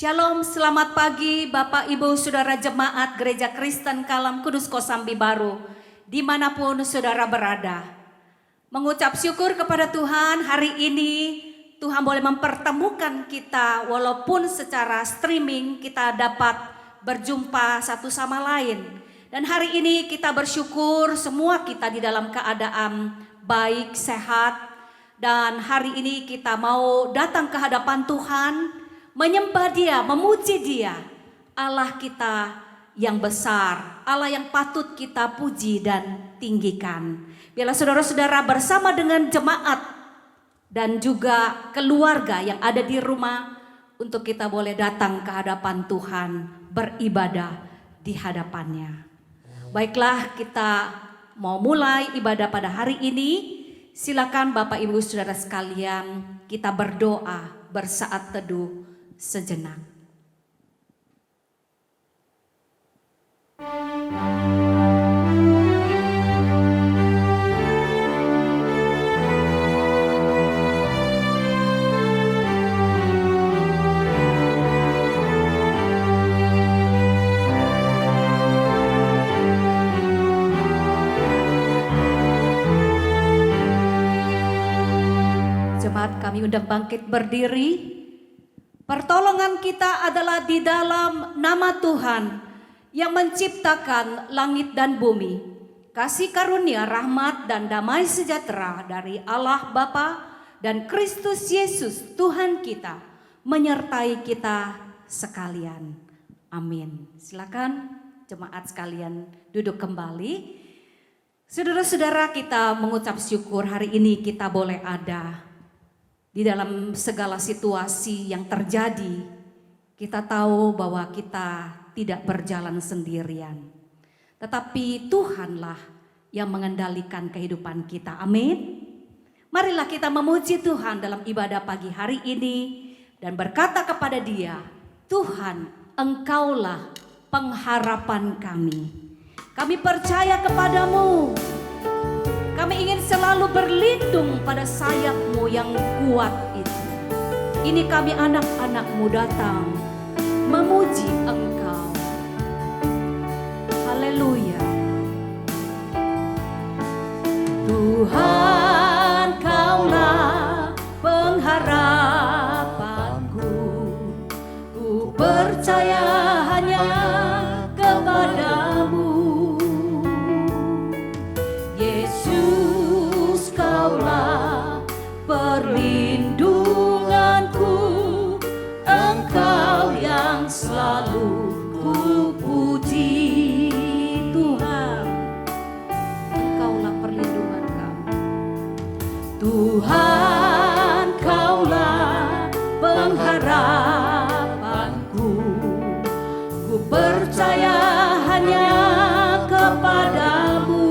Shalom, selamat pagi Bapak Ibu Saudara Jemaat Gereja Kristen Kalam Kudus Kosambi Baru, dimanapun saudara berada. Mengucap syukur kepada Tuhan, hari ini Tuhan boleh mempertemukan kita walaupun secara streaming kita dapat berjumpa satu sama lain. Dan hari ini kita bersyukur semua kita di dalam keadaan baik, sehat. Dan hari ini kita mau datang ke hadapan Tuhan, menyembah Dia, memuji Dia, Allah kita yang besar, Allah yang patut kita puji dan tinggikan. Biarlah saudara-saudara bersama dengan jemaat dan juga keluarga yang ada di rumah untuk kita boleh datang ke hadapan Tuhan, beribadah di hadapannya. Baiklah, kita mau mulai ibadah pada hari ini. Silakan Bapak Ibu Saudara sekalian, kita berdoa bersaat teduh sejenak. Jemaat kami undang bangkit berdiri. Pertolongan kita adalah di dalam nama Tuhan yang menciptakan langit dan bumi. Kasih karunia, rahmat dan damai sejahtera dari Allah Bapa dan Kristus Yesus Tuhan kita menyertai kita sekalian. Amin. Silakan jemaat sekalian duduk kembali. Saudara-saudara, kita mengucap syukur hari ini kita boleh ada di dalam segala situasi yang terjadi. Kita tahu bahwa kita tidak berjalan sendirian, tetapi Tuhanlah yang mengendalikan kehidupan kita. Amin. Marilah kita memuji Tuhan dalam ibadah pagi hari ini dan berkata kepada Dia, Tuhan, Engkaulah pengharapan kami. Kami percaya kepadamu. Kami ingin selalu berlindung pada sayap-Mu yang kuat itu. Ini kami anak-anak-Mu datang memuji Engkau. Haleluya. Tuhan, Kaulah pengharapanku. Ku percaya hanya kepadamu. Kaulah perlindunganku, Engkau yang selalu ku puji. Tuhan, Engkaulah perlindungan kami. Tuhan, Kaulah pengharapanku. Ku percaya hanya kepadamu.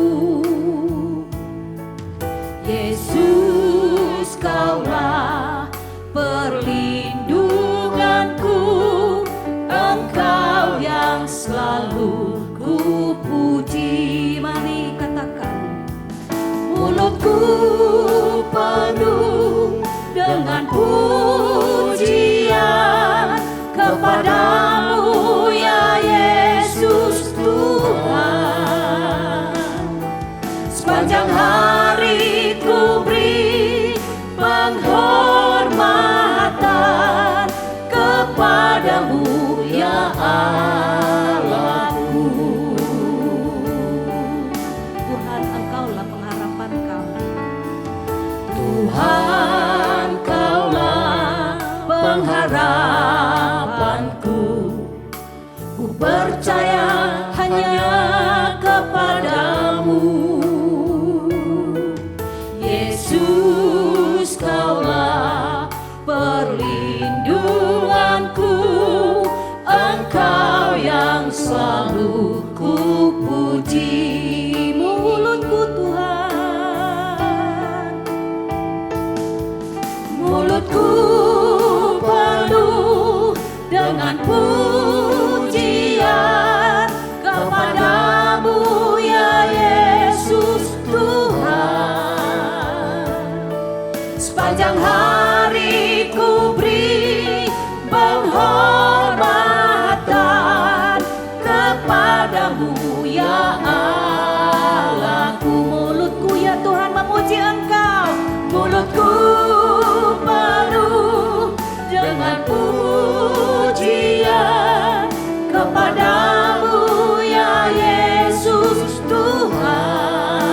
Yesus, Kaulah perlindunganku, Engkau yang selalu ku puji. Mari katakan, mulutku penuh dengan pujian. pengharapanku. Ku percaya hanya kepadamu, Yesus, Kaulah perlindunganku. Engkau yang selalu ku puji. Mulutku Tuhan, Mulutku penuh dengan pujian kepadamu, ya Yesus Tuhan. Sepanjang hari ku beri penghormatan kepadamu, ya Allahku. mulutku ya Tuhan memuji Engkau. Mulutku penuh dengan pujian kepadamu, ya Yesus Tuhan.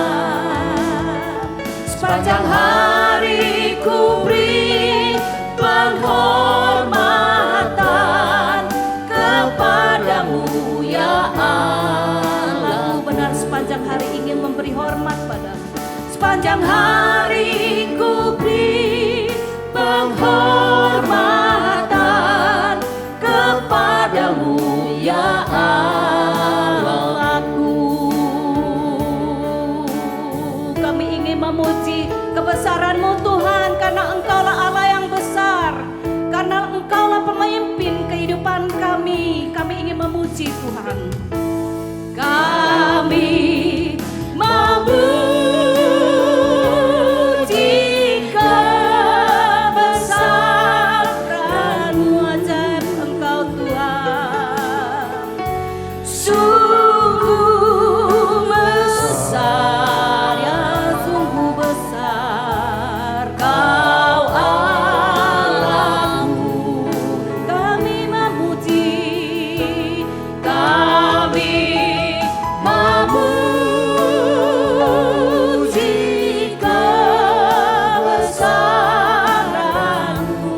Sepanjang hari ku beri penghormatan kepadamu, ya Allah. Aku benar sepanjang hari ingin memberi hormat padamu. Sepanjang hari ku beri penghormatan kepadamu, ya Allahku. Kami ingin memuji kebesaran-Mu Tuhan, karena Engkaulah Allah yang besar, karena Engkaulah pemimpin kehidupan kami. Kami ingin memuji Tuhan. Kami memuji kebesaran-Mu, Ajaib Engkau Tuhan. sungguh besar, Ya sungguh besar Kau Allahku. kami memuji. Kami memuji kebesaran-Mu.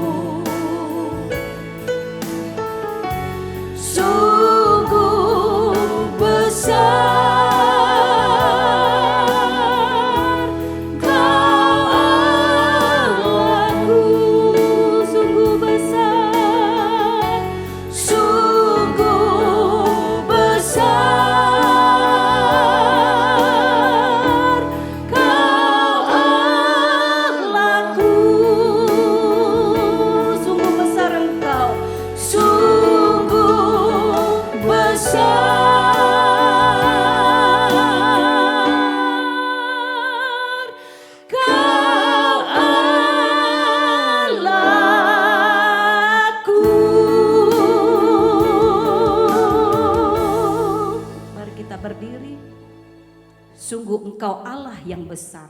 Sungguh besar Kau Allahku. Sungguh besar, Sungguh besar Kau Allahku. sungguh besar Engkau. Sungguh besar Kau Allahku. Mari kita berdiri. Sungguh Engkau Allah yang besar,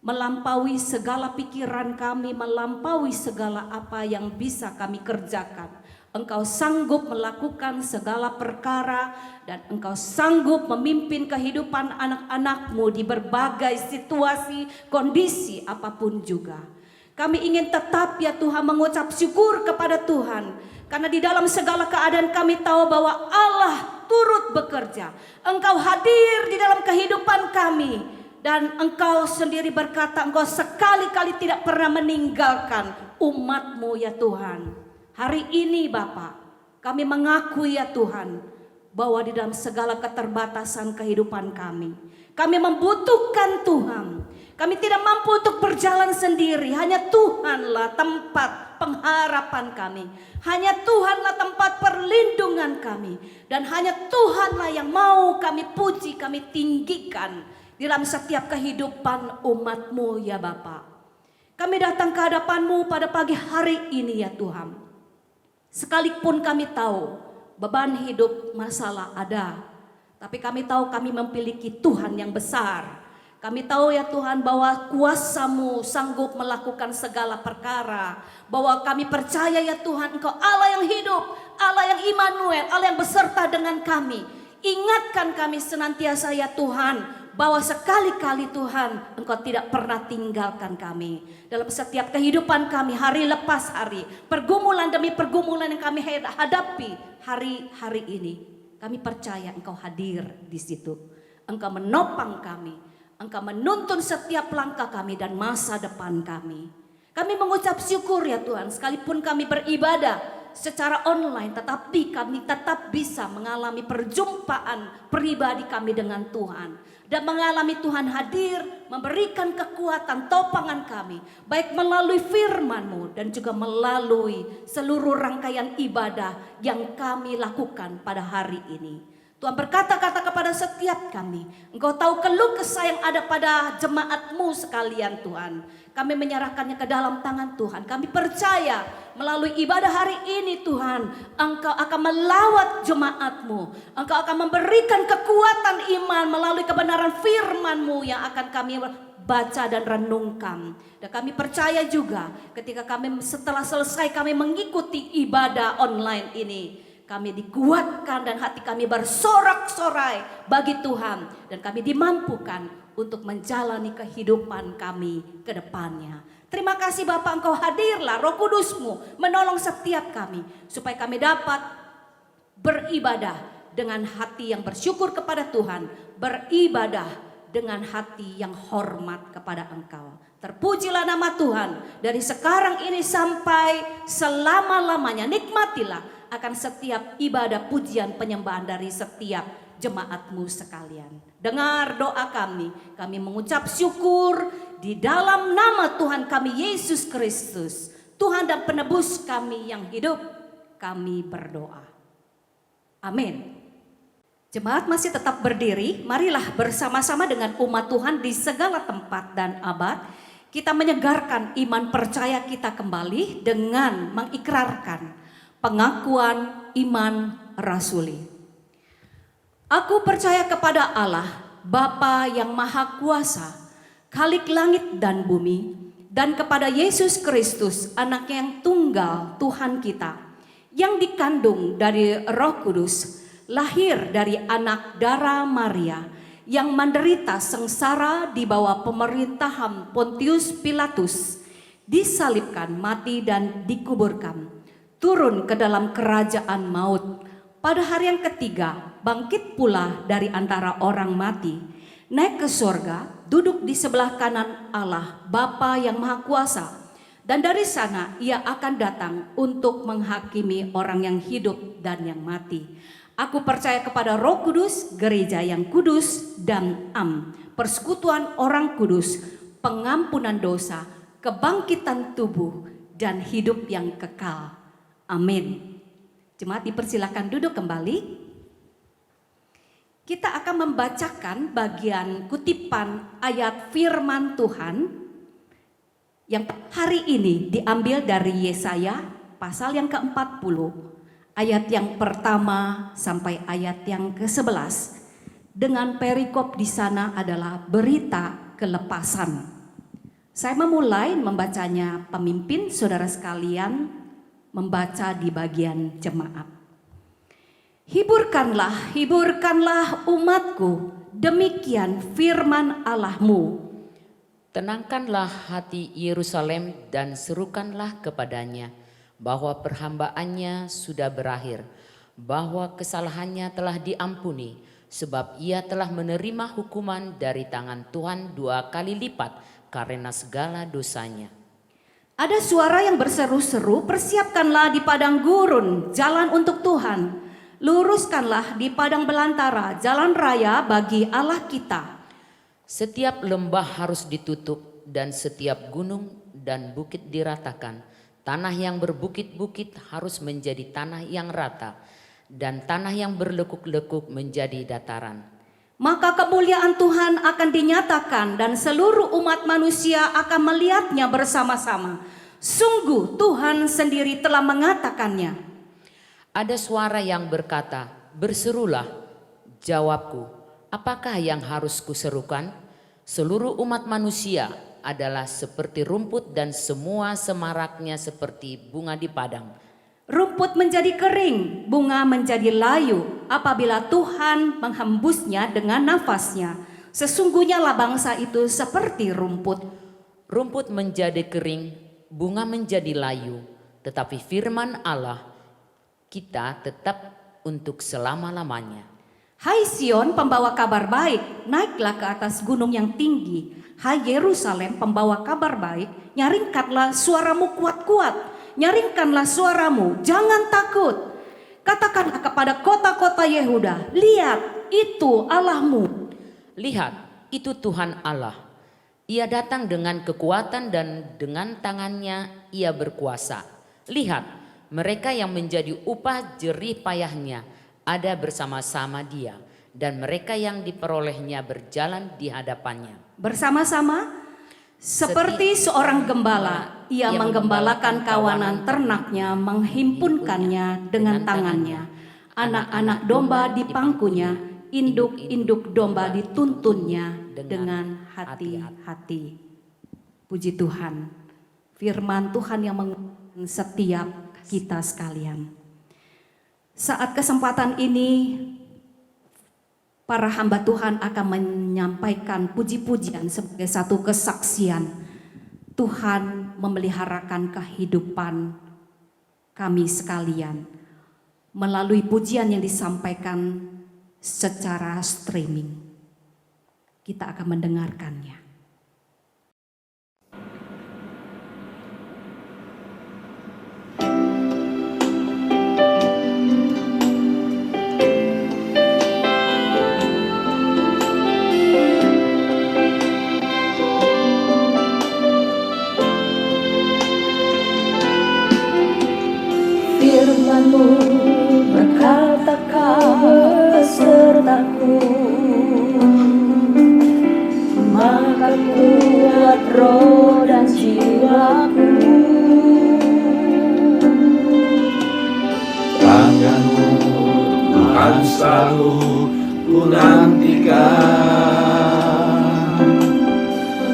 melampaui segala pikiran kami, melampaui segala apa yang bisa kami kerjakan. Engkau sanggup melakukan segala perkara, dan Engkau sanggup memimpin kehidupan anak-anak-Mu di berbagai situasi, kondisi apapun juga. Kami ingin tetap ya Tuhan mengucap syukur kepada Tuhan, karena di dalam segala keadaan kami tahu bahwa Allah turut bekerja. Engkau hadir di dalam kehidupan kami, dan Engkau sendiri berkata Engkau sekali-kali tidak pernah meninggalkan umat-Mu ya Tuhan. Hari ini Bapa, kami mengakui ya Tuhan bahwa di dalam segala keterbatasan kehidupan kami membutuhkan Tuhan. Kami tidak mampu untuk berjalan sendiri. Hanya Tuhanlah tempat pengharapan kami. Hanya Tuhanlah tempat perlindungan kami. Dan hanya Tuhanlah yang mau kami puji, kami tinggikan di dalam setiap kehidupan umat-Mu ya Bapa. Kami datang ke hadapan-Mu pada pagi hari ini ya Tuhan. Sekalipun kami tahu beban hidup masalah ada, tapi kami tahu kami memiliki Tuhan yang besar. Kami tahu ya Tuhan bahwa kuasa-Mu sanggup melakukan segala perkara. Bahwa kami percaya ya Tuhan Engkau Allah yang hidup, Allah yang Immanuel, Allah yang beserta dengan kami. Ingatkan kami senantiasa ya Tuhan bahwa sekali-kali Tuhan Engkau tidak pernah tinggalkan kami. Dalam setiap kehidupan kami, hari lepas hari, pergumulan demi pergumulan yang kami hadapi hari-hari ini, kami percaya Engkau hadir di situ. Engkau menopang kami, Engkau menuntun setiap langkah kami dan masa depan kami. Kami mengucap syukur ya Tuhan, sekalipun kami beribadah secara online, tetapi kami tetap bisa mengalami perjumpaan pribadi kami dengan Tuhan. Dan mengalami Tuhan hadir, memberikan kekuatan, topangan kami. Baik melalui firman-Mu dan juga melalui seluruh rangkaian ibadah yang kami lakukan pada hari ini. Tuhan berkata-kata kepada setiap kami, Engkau tahu keluh kesah yang ada pada jemaat-Mu sekalian Tuhan. Kami menyerahkannya ke dalam tangan Tuhan. Kami percaya melalui ibadah hari ini Tuhan, Engkau akan melawat jemaat-Mu. Engkau akan memberikan kekuatan iman melalui kebenaran firman-Mu yang akan kami baca dan renungkan. Dan kami percaya juga ketika kami setelah selesai kami mengikuti ibadah online ini, kami dikuatkan dan hati kami bersorak-sorai bagi Tuhan. Dan kami dimampukan untuk menjalani kehidupan kami ke depannya. Terima kasih Bapa, Engkau hadirlah, Roh Kudus-Mu menolong setiap kami. Supaya kami dapat beribadah dengan hati yang bersyukur kepada Tuhan. Beribadah dengan hati yang hormat kepada Engkau. Terpujilah nama Tuhan dari sekarang ini sampai selama-lamanya. Nikmatilah akan setiap ibadah pujian penyembahan dari setiap jemaat-Mu sekalian. Dengar doa kami mengucap syukur di dalam nama Tuhan kami Yesus Kristus, Tuhan dan penebus kami yang hidup, kami berdoa. Amin. Jemaat masih tetap berdiri, marilah bersama-sama dengan umat Tuhan di segala tempat dan abad, kita menyegarkan iman percaya kita kembali dengan mengikrarkan pengakuan iman rasuli. Aku percaya kepada Allah, Bapa yang Maha Kuasa, Khalik langit dan bumi, dan kepada Yesus Kristus, Anak yang tunggal Tuhan kita, yang dikandung dari Roh Kudus, lahir dari anak darah Maria, yang menderita sengsara di bawah pemerintahan Pontius Pilatus, disalibkan, mati dan dikuburkan, turun ke dalam kerajaan maut, pada hari yang ketiga bangkit pula dari antara orang mati, naik ke surga, duduk di sebelah kanan Allah Bapa yang Maha Kuasa, dan dari sana ia akan datang untuk menghakimi orang yang hidup dan yang mati. Aku percaya kepada Roh Kudus, gereja yang kudus dan persekutuan orang kudus, pengampunan dosa, kebangkitan tubuh dan hidup yang kekal. Amin. Jemaat dipersilakan duduk kembali. Kita akan membacakan bagian kutipan ayat firman Tuhan yang hari ini diambil dari Yesaya pasal yang ke-40, ayat yang pertama sampai ayat yang ke-11. Dengan perikop di sana adalah berita kelepasan. Saya memulai membacanya, pemimpin saudara sekalian membaca di bagian jemaat. Hiburkanlah, hiburkanlah umatku, demikian firman Allahmu. Tenangkanlah hati Yerusalem dan serukanlah kepadanya bahwa perhambaannya sudah berakhir, bahwa kesalahannya telah diampuni, sebab ia telah menerima hukuman dari tangan Tuhan 2 kali lipat karena segala dosanya. Ada suara yang berseru-seru, persiapkanlah di padang gurun jalan untuk Tuhan. Luruskanlah di padang belantara jalan raya bagi Allah kita. Setiap lembah harus ditutup dan setiap gunung dan bukit diratakan. Tanah yang berbukit-bukit harus menjadi tanah yang rata dan tanah yang berlekuk-lekuk menjadi dataran. Maka kemuliaan Tuhan akan dinyatakan dan seluruh umat manusia akan melihatnya bersama-sama. Sungguh Tuhan sendiri telah mengatakannya. Ada suara yang berkata, berserulah. Jawabku, apakah yang harus kuserukan? Seluruh umat manusia adalah seperti rumput dan semua semaraknya seperti bunga di padang. Rumput menjadi kering, bunga menjadi layu apabila Tuhan menghembusnya dengan nafasnya. Sesungguhnya lah bangsa itu seperti rumput. Rumput menjadi kering, bunga menjadi layu, tetapi firman Allah kita tetap untuk selama-lamanya. Hai Sion, pembawa kabar baik, naiklah ke atas gunung yang tinggi. Hai Yerusalem, pembawa kabar baik, nyaringkanlah suaramu kuat-kuat. Nyaringkanlah suaramu, jangan takut. Katakanlah kepada kota-kota Yehuda, lihat, itu Allahmu. Lihat, itu Tuhan Allah. Ia datang dengan kekuatan dan dengan tangannya ia berkuasa. Lihat, mereka yang menjadi upah jerih payahnya ada bersama-sama dia, dan mereka yang diperolehnya berjalan di hadapannya. Bersama-sama seperti seorang gembala, ia menggembalakan kawanan ternaknya, menghimpunkannya dengan tangannya. Anak-anak domba di pangkunya, induk-induk domba dituntunnya dengan hati-hati. Puji Tuhan, firman Tuhan yang menguatkan setiap kita sekalian. Saat kesempatan ini, para hamba Tuhan akan menyampaikan puji-pujian sebagai satu kesaksian. Tuhan memeliharakan kehidupan kami sekalian melalui pujian yang disampaikan secara streaming. Kita akan mendengarkannya. Firman-Mu berkata Kau besertaku, maka kuat roh dan jiwaku. Tangan-Mu Tuhan selalu ku nantikan,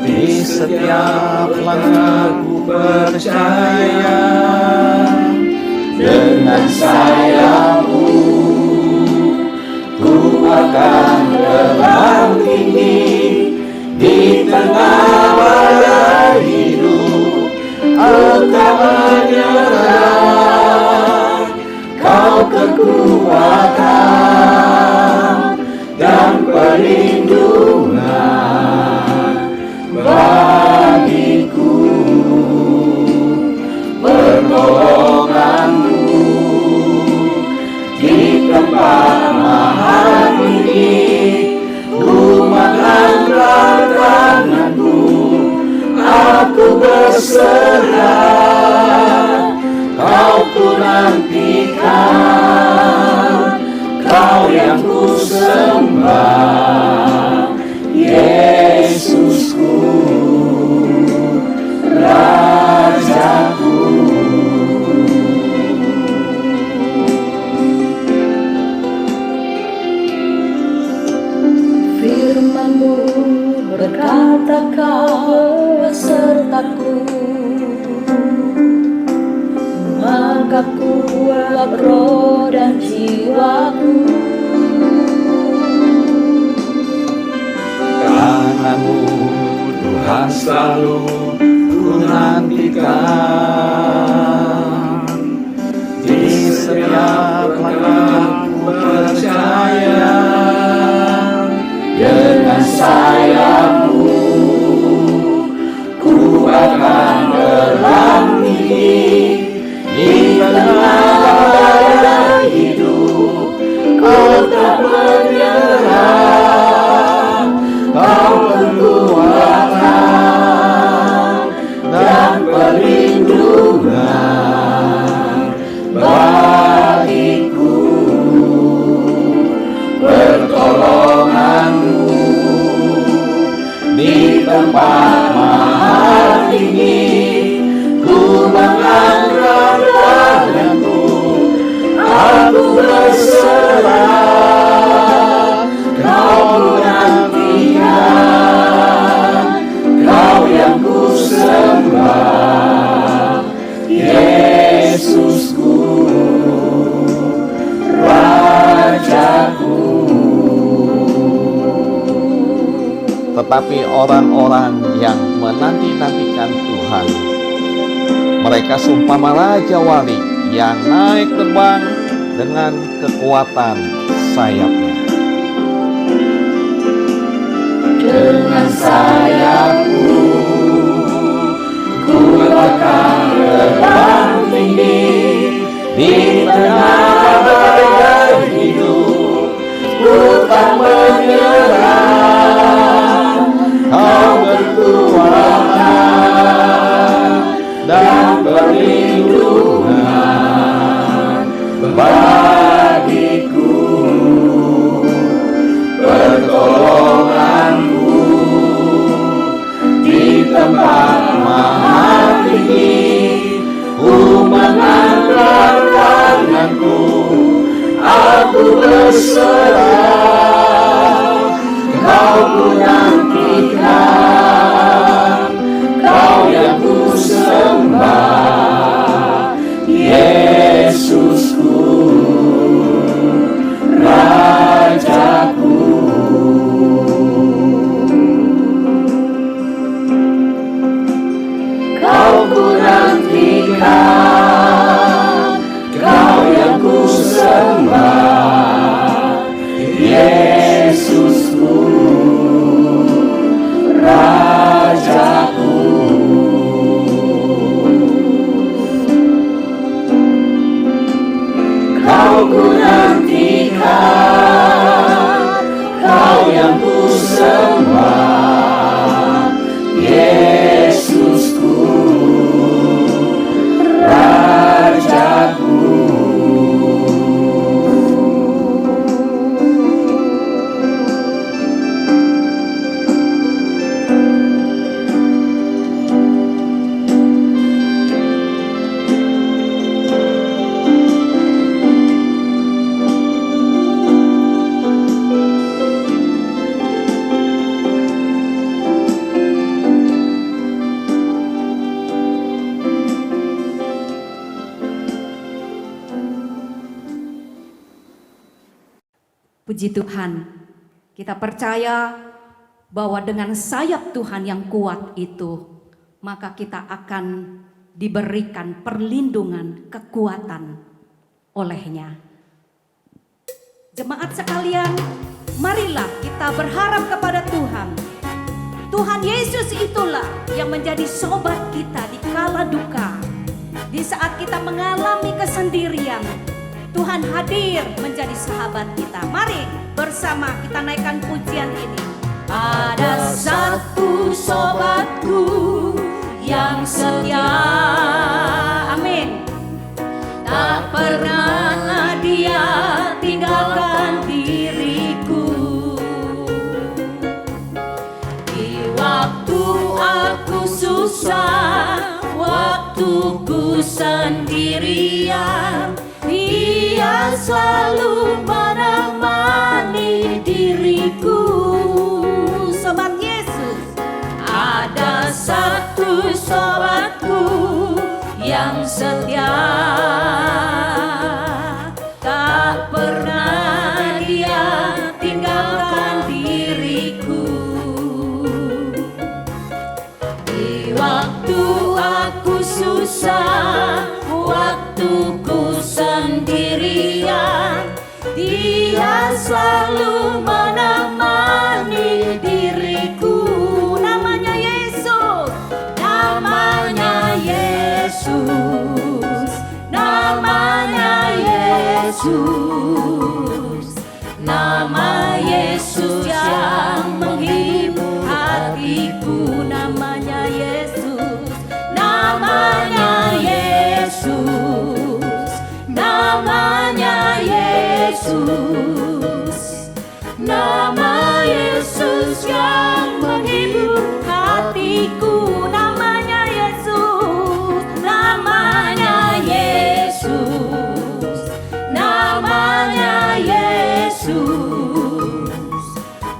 di setiap langkahku percaya. Dengan sayap-Mu ku akan terbang tinggi di tengah badai hidup. Engkau menyerah, Kau kekuatan dan perlindungan bagiku. Pertolongan-Mu di tempat mahal ini, ku mengangkat tanganku, aku berserah. Kau ku nantikan, Kau yang ku sembah, Yesusku, Rajaku. Firman-Mu berkata Kau besertaku, maka kuat roh dan jiwaku. Tangan-Mu Tuhan selalu ku nantikan, di setiap langkahku percaya. Dengan sayap-Mu ku akan terbang tinggi di tengah badai hidup. Kau tak menyerah, Kau kekuatan dan perlindungan bagiku. Pertolongan-Mu di tempat mahal ini, ku mengangkat tanganku, aku berserah. Kau ku nantikan, Kau yang ku sembah, Yesusku, Rajaku. tetapi orang-orang yang menanti-nantikan Tuhan. Mereka seumpama raja wali yang naik terbang dengan kekuatan sayapnya. Dengan sayapku ku akan terbang tinggi Di tengah badai hidup, ku tak menyerah. Kau berkuatan dan perlindungan bagiku, pertolonganku di tempat maha tinggi. Ku mengangkat tanganku, aku berserah. Kau ku nantikan, Kau yang ku sembah, Yesusku, Rajaku. Kau ku nantikan, Kau yang ku sembah, Yesusku, Rajaku. Kau ku nantikan, Kau yang ku sembah, Yesusku, Rajaku. Puji Tuhan, kita percaya bahwa dengan sayap Tuhan yang kuat itu, maka kita akan diberikan perlindungan, kekuatan olehnya. Jemaat sekalian, marilah kita berharap kepada Tuhan. Tuhan Yesus itulah yang menjadi sobat kita di kala duka. Di saat kita mengalami kesendirian, Tuhan hadir menjadi sahabat kita. Mari bersama kita naikkan pujian ini. Ada satu sobatku yang setia, Amin. tak pernah dia tinggalkan diriku. Di waktu aku susah, waktuku sendirian, Dia selalu menemani diriku. Sobat Yesus, ada satu sobatku yang setia, tak pernah dia tinggalkan diriku. Di waktu aku susah, waktuku sendirian, Dia selalu menemani diriku. namanya Yesus. Namanya Yesus, namanya Yesus, nama Yesus yang menghibur hatiku. Namanya Yesus, namanya Yesus, namanya Yesus, nama Yesus yang menghibur hatiku. Namanya Yesus, namanya Yesus, namanya Yesus,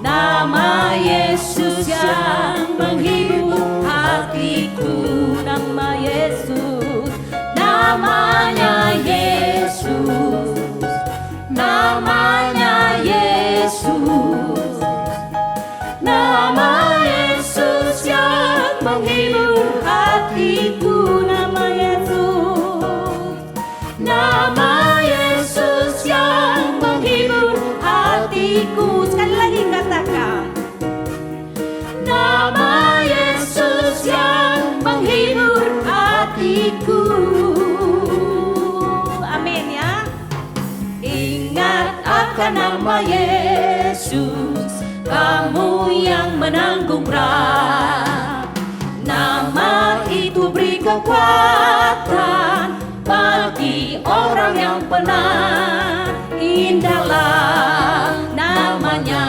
nama Yesus yang menghibur hatiku. Nama Yesus, namanya Yesus, namanya Yesus, nama akan nama Yesus, kamu yang menanggung berat. Nama itu beri kekuatan bagi orang yang penat. Indahlah namanya,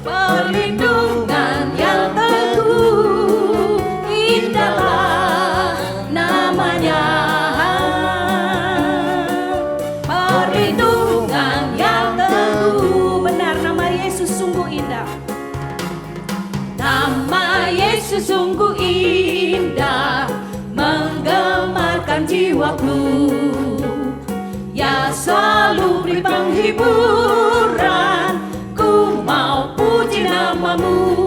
perlindungan yang teguh. Indahlah namanya, perlindungan yang teguh. Benar, nama Yesus sungguh indah. Nama Yesus sungguh indah, menggemarkan jiwaku. Ya selalu beri penghiburan, ku mau puji namamu.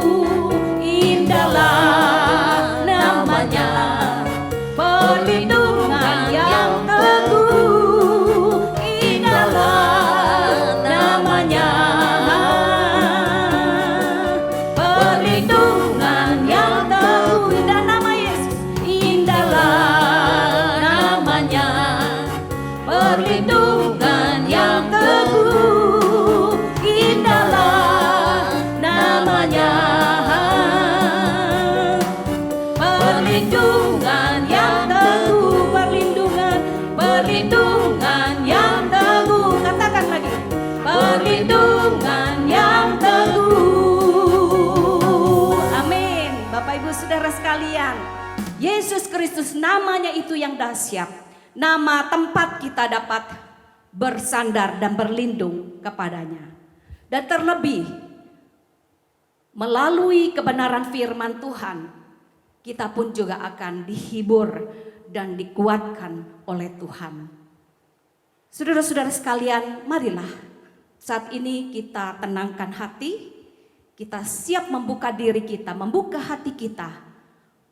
Indahlah namanya, perlindungan yang teguh. Indahlah namanya, perlindungan yang teguh. Indah nama Yesus, indahlah namanya, perlindungan yang teguh. Indahlah namanya, perlindungan yang teguh. Perlindungan yang teguh. Katakan lagi, perlindungan yang teguh. Amin. Bapak Ibu Saudara sekalian, Yesus Kristus namanya itu yang dahsyat. Nama tempat kita dapat bersandar dan berlindung kepadanya. Dan terlebih, melalui kebenaran firman Tuhan, kita pun juga akan dihibur dan dikuatkan oleh Tuhan. Saudara-saudara sekalian, marilah saat ini kita tenangkan hati, kita siap membuka diri kita, membuka hati kita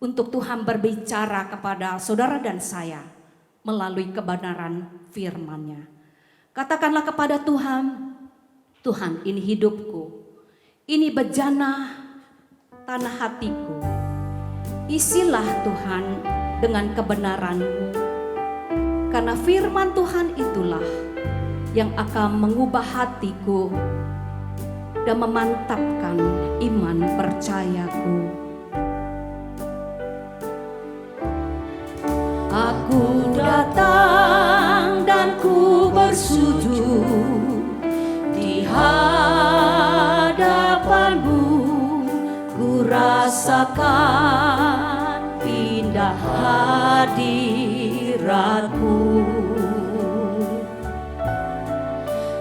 untuk Tuhan berbicara kepada saudara dan saya melalui kebenaran firman-Nya. Katakanlah kepada Tuhan, Tuhan, ini hidupku, ini bejana tanah hatiku. Isilah Tuhan dengan kebenaran-Mu, karena firman Tuhan itulah yang akan mengubah hatiku dan memantapkan iman percayaku. Aku datang dan ku bersujud di hadapan-Mu, ku rasakan indah hadirat-Mu.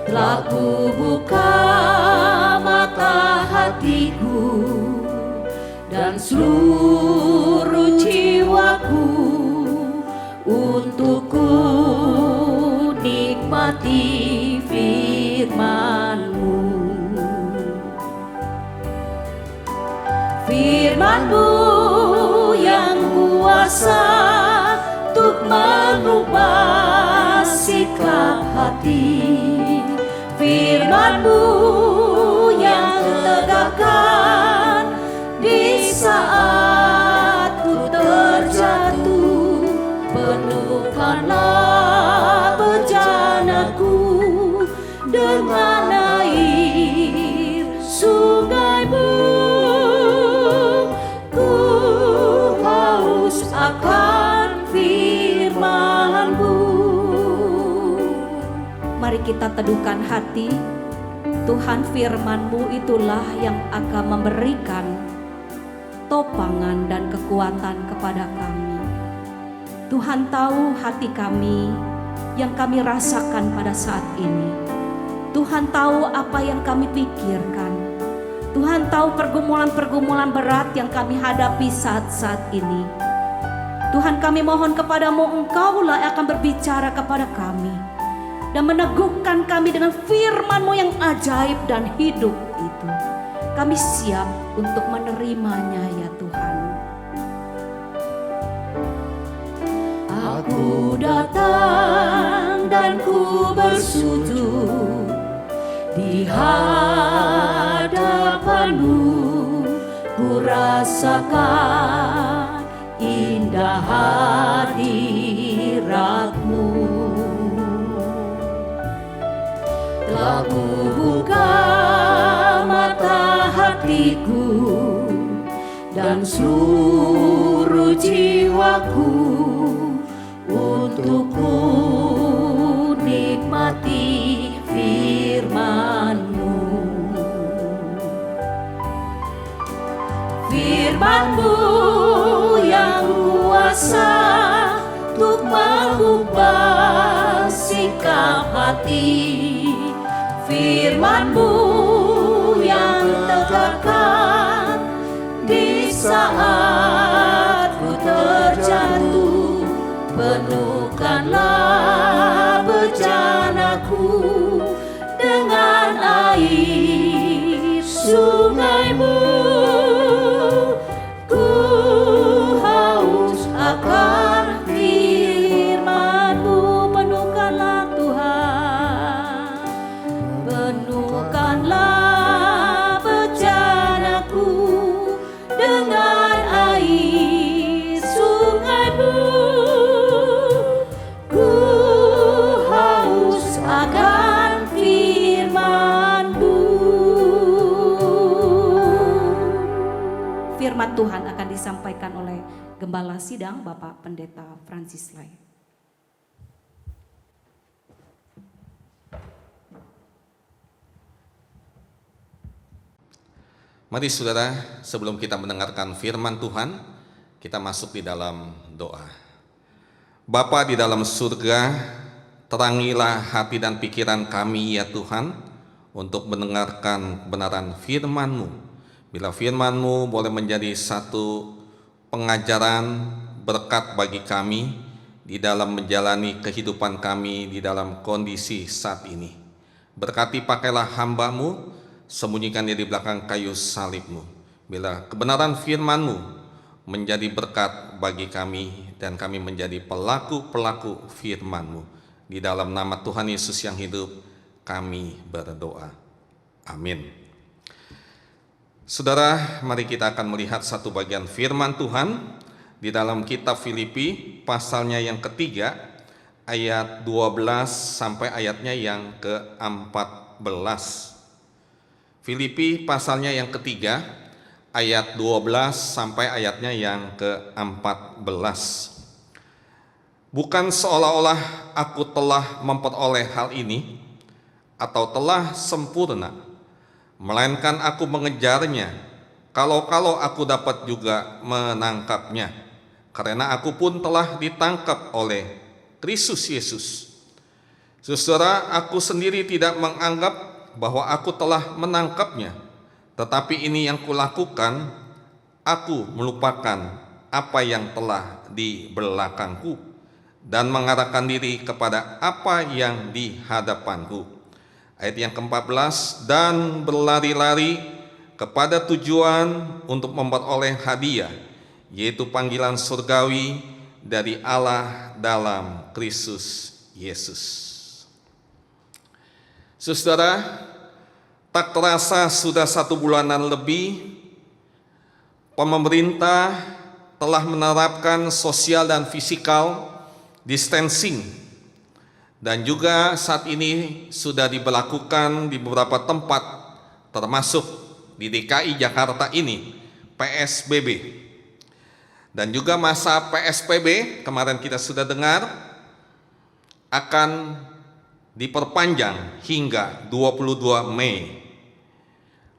Telah ku buka mata hatiku dan seluruh jiwaku untuk ku nikmati firman-Mu. Firman-Mu yang kuasa untuk mengubah sikap hati. Firman-Mu yang tegakkan di saat ku terjatuh. Penuhkanlah bejanaku dengan air sungai-Mu. Ku haus akan firman-Mu. Mari kita teduhkan hati. Tuhan, firman-Mu itulah yang akan memberikan topangan dan kekuatan kepada kami. Tuhan tahu hati kami yang kami rasakan pada saat ini. Tuhan tahu apa yang kami pikirkan. Tuhan tahu pergumulan-pergumulan berat yang kami hadapi saat-saat ini. Tuhan, kami mohon kepadamu, Engkaulah yang akan berbicara kepada kami dan meneguhkan kami dengan firman-Mu yang ajaib dan hidup itu. Kami siap untuk menerimanya ya Tuhan. Aku datang dan ku bersujud di hadapan-Mu, ku rasakan indah hadirat-Mu. Telah Aku buka mata hatiku dan seluruh jiwaku untuk ku nikmati firman-Mu. Firman-Mu yang kuasa untuk mengubah sikap hati, firman-Mu yang tegakkan di saat ku terjatuh. Penuhkanlah bejanaku dengan air sungai-Mu. Ku haus akan firman-Mu. Penuhkanlah Tuhan, penuhkanlah bejanaku dengan air sungai-Mu. Ku haus akan firman-Mu. Firman Tuhan akan disampaikan oleh Gembala Sidang Bapak Pendeta Francis Lai. Mari saudara, sebelum kita mendengarkan firman Tuhan, kita masuk di dalam doa. Bapa di dalam surga, terangilah hati dan pikiran kami ya Tuhan, untuk mendengarkan kebenaran firman-Mu. Bila firman-Mu boleh menjadi satu pengajaran berkat bagi kami di dalam menjalani kehidupan kami di dalam kondisi saat ini. Berkati pakailah hamba-Mu, sembunyikan dia di belakang kayu salib-Mu. Bila kebenaran firman-Mu menjadi berkat bagi kami dan kami menjadi pelaku-pelaku firman-Mu. Di dalam nama Tuhan Yesus yang hidup, kami berdoa. Amin. Saudara, mari kita akan melihat satu bagian firman Tuhan di dalam kitab Filipi, pasalnya yang ketiga, ayat 12 sampai ayatnya yang ke-14. Filipi pasalnya yang ketiga, ayat 12 sampai ayatnya yang ke-14. Bukan seolah-olah aku telah memperoleh hal ini atau telah sempurna, melainkan aku mengejarnya, kalau-kalau aku dapat juga menangkapnya, karena aku pun telah ditangkap oleh Kristus Yesus. Saudara, aku sendiri tidak menganggap bahwa aku telah menangkapnya, tetapi ini yang kulakukan, aku melupakan apa yang telah di belakangku dan mengarahkan diri kepada apa yang di hadapanku. Ayat yang ke-14, dan berlari-lari kepada tujuan untuk memperoleh hadiah, yaitu panggilan surgawi dari Allah dalam Kristus Yesus. Saudara, tak terasa sudah 1 bulanan lebih pemerintah telah menerapkan sosial dan physical distancing, dan juga saat ini sudah diberlakukan di beberapa tempat, termasuk di DKI Jakarta ini PSBB. Dan juga masa PSBB kemarin kita sudah dengar akan diperpanjang hingga 22 Mei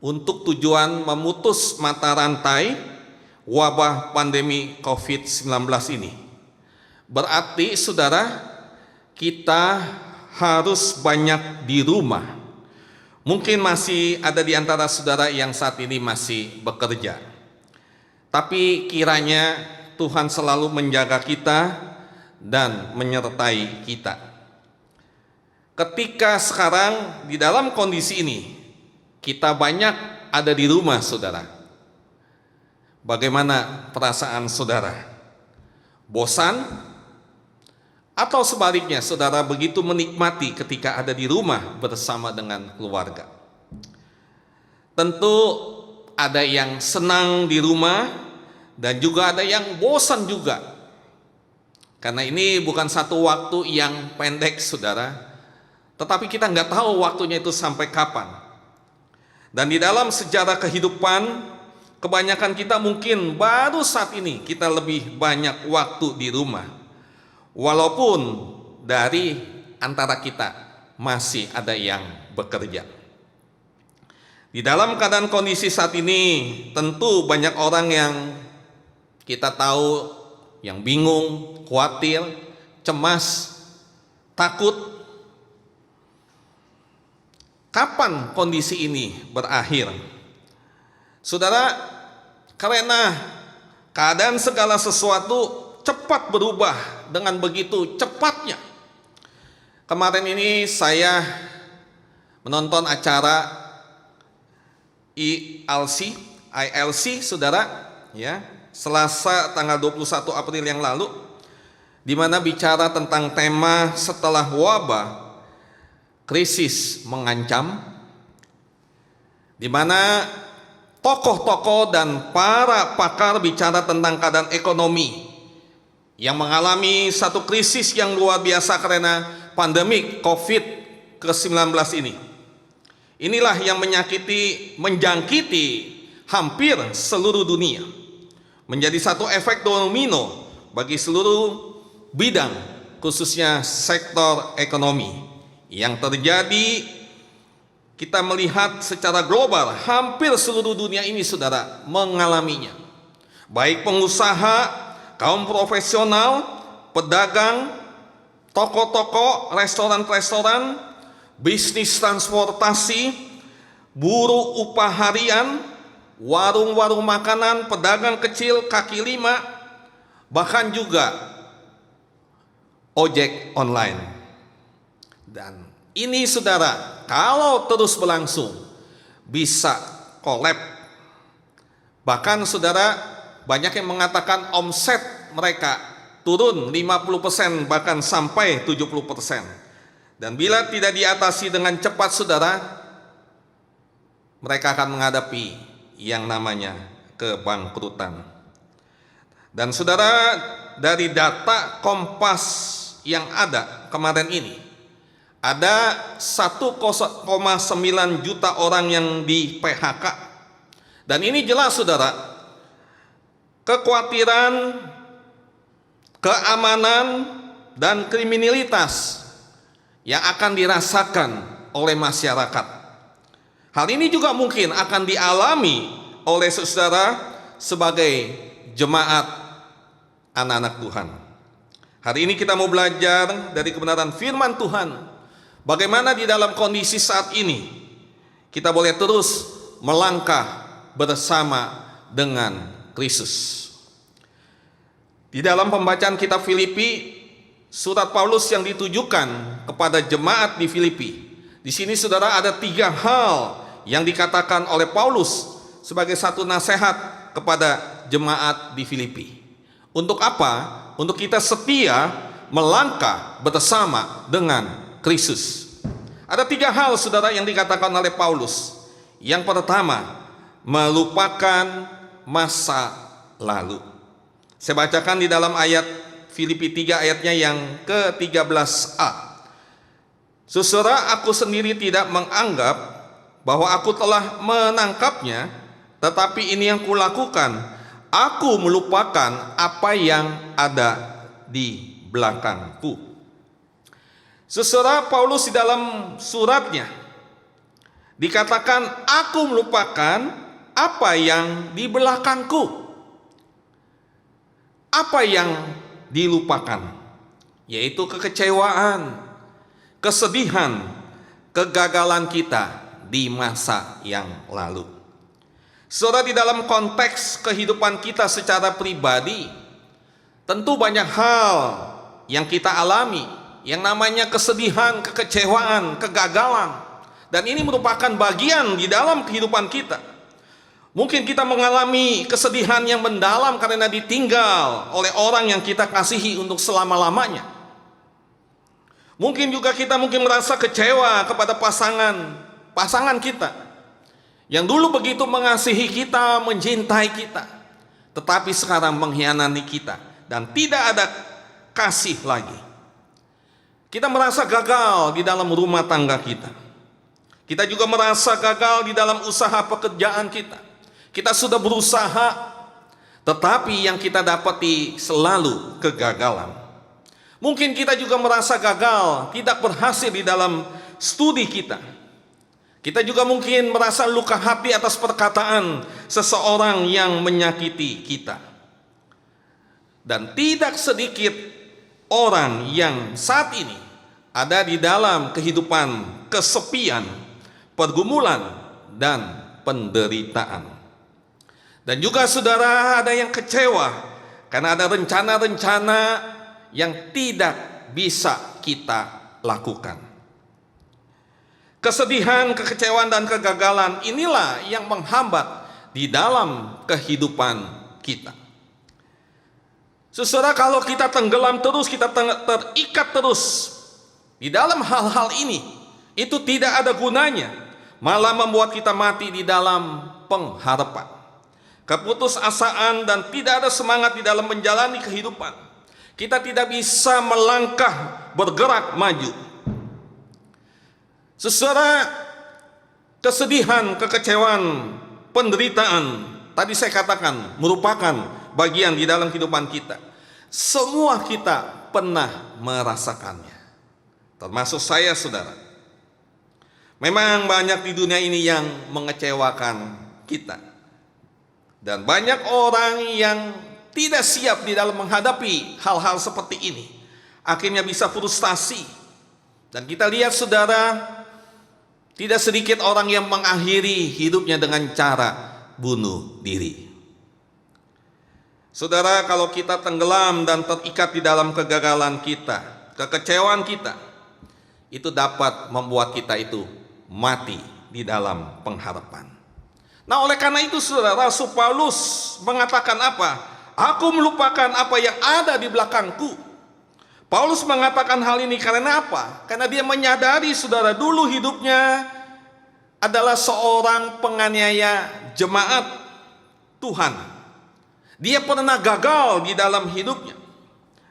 untuk tujuan memutus mata rantai wabah pandemi COVID-19 ini. Berarti saudara, kita harus banyak di rumah. Mungkin masih ada di antara saudara yang saat ini masih bekerja, tapi kiranya Tuhan selalu menjaga kita dan menyertai kita. Ketika sekarang di dalam kondisi ini, kita banyak ada di rumah saudara. Bagaimana perasaan saudara? Bosan? Atau sebaliknya, saudara begitu menikmati ketika ada di rumah bersama dengan keluarga? Tentu ada yang senang di rumah dan juga ada yang bosan juga. Karena ini bukan satu waktu yang pendek, saudara, tetapi kita nggak tahu waktunya itu sampai kapan. Dan di dalam sejarah kehidupan, kebanyakan kita mungkin baru saat ini kita lebih banyak waktu di rumah, walaupun dari antara kita masih ada yang bekerja. Di dalam keadaan kondisi saat ini, tentu banyak orang yang kita tahu yang bingung, khawatir, cemas, takut. Kapan kondisi ini berakhir? Saudara, karena keadaan segala sesuatu cepat berubah dengan begitu cepatnya. Kemarin ini saya menonton acara ILC, saudara, ya, Selasa tanggal 21 April yang lalu, di mana bicara tentang tema setelah wabah, krisis mengancam, di mana tokoh-tokoh dan para pakar bicara tentang keadaan ekonomi yang mengalami satu krisis yang luar biasa karena pandemik COVID-19 ini. Inilah yang menjangkiti hampir seluruh dunia, menjadi satu efek domino bagi seluruh bidang, khususnya sektor ekonomi yang terjadi. Kita melihat secara global, hampir seluruh dunia ini, saudara, mengalaminya. Baik pengusaha, kaum profesional, pedagang, toko-toko, restoran-restoran, bisnis transportasi, buruh upah harian, warung-warung makanan, pedagang kecil, kaki lima, bahkan juga ojek online. Dan ini, saudara, kalau terus berlangsung bisa kolab. Bahkan, saudara, banyak yang mengatakan omset mereka turun 50%, bahkan sampai 70%. Dan bila tidak diatasi dengan cepat, saudara, mereka akan menghadapi yang namanya kebangkrutan. Dan saudara, dari data Kompas yang ada kemarin ini, ada 1,9 juta orang yang di PHK. Dan ini jelas, saudara, kekhawatiran, keamanan, dan kriminalitas yang akan dirasakan oleh masyarakat. Hal ini juga mungkin akan dialami oleh saudara sebagai jemaat anak-anak Tuhan. Hari ini kita mau belajar dari kebenaran firman Tuhan, bagaimana di dalam kondisi saat ini kita boleh terus melangkah bersama dengan Kristus. Di dalam pembacaan kitab Filipi, surat Paulus yang ditujukan kepada jemaat di Filipi, di sini, saudara, ada 3 hal yang dikatakan oleh Paulus sebagai satu nasihat kepada jemaat di Filipi. Untuk apa? Untuk kita setia melangkah bersama dengan Kristus. Ada 3 hal, saudara, yang dikatakan oleh Paulus. Yang pertama, melupakan masa lalu. Saya bacakan di dalam ayat Filipi 3 ayatnya yang ke-13a. Saudara, aku sendiri tidak menganggap bahwa aku telah menangkapnya, tetapi ini yang kulakukan, aku melupakan apa yang ada di belakangku. Saudara, Paulus di dalam suratnya dikatakan, aku melupakan apa yang di belakangku. Apa yang dilupakan? Yaitu kekecewaan, kesedihan, kegagalan kita di masa yang lalu. Saudara, di dalam konteks kehidupan kita secara pribadi, tentu banyak hal yang kita alami, yang namanya kesedihan, kekecewaan, kegagalan. Dan ini merupakan bagian di dalam kehidupan kita. Mungkin kita mengalami kesedihan yang mendalam karena ditinggal oleh orang yang kita kasihi untuk selama-lamanya. Mungkin juga kita merasa kecewa kepada pasangan kita yang dulu begitu mengasihi kita, mencintai kita, tetapi sekarang mengkhianati kita dan tidak ada kasih lagi. Kita merasa gagal di dalam rumah tangga kita. Kita juga merasa gagal di dalam usaha pekerjaan kita. Kita sudah berusaha, tetapi yang kita dapati selalu kegagalan. Mungkin kita juga merasa gagal, tidak berhasil di dalam studi kita. Kita juga mungkin merasa luka hati atas perkataan seseorang yang menyakiti kita. Dan tidak sedikit orang yang saat ini ada di dalam kehidupan kesepian, pergumulan, dan penderitaan. Dan juga saudara, ada yang kecewa karena ada rencana-rencana yang tidak bisa kita lakukan. Kesedihan, kekecewaan, dan kegagalan inilah yang menghambat di dalam kehidupan kita. Saudara, kalau kita tenggelam terus, kita terikat terus di dalam hal-hal ini, itu tidak ada gunanya, malah membuat kita mati di dalam pengharapan, keputusasaan, dan tidak ada semangat di dalam menjalani kehidupan. Kita tidak bisa melangkah, bergerak maju. Saudara, kesedihan, kekecewaan, penderitaan, tadi saya katakan merupakan bagian di dalam kehidupan kita. Semua kita pernah merasakannya, termasuk saya, saudara. Memang banyak di dunia ini yang mengecewakan kita, dan banyak orang yang tidak siap di dalam menghadapi hal-hal seperti ini, akhirnya bisa frustasi. Dan kita lihat, saudara, tidak sedikit orang yang mengakhiri hidupnya dengan cara bunuh diri. Saudara, kalau kita tenggelam dan terikat di dalam kegagalan kita, kekecewaan kita, itu dapat membuat kita itu mati di dalam pengharapan. Nah, oleh karena itu, saudara, Rasul Paulus mengatakan apa? Aku melupakan apa yang ada di belakangku. Paulus mengatakan hal ini karena apa? Karena dia menyadari, saudara, dulu hidupnya adalah seorang penganiaya jemaat Tuhan. Dia pernah gagal di dalam hidupnya.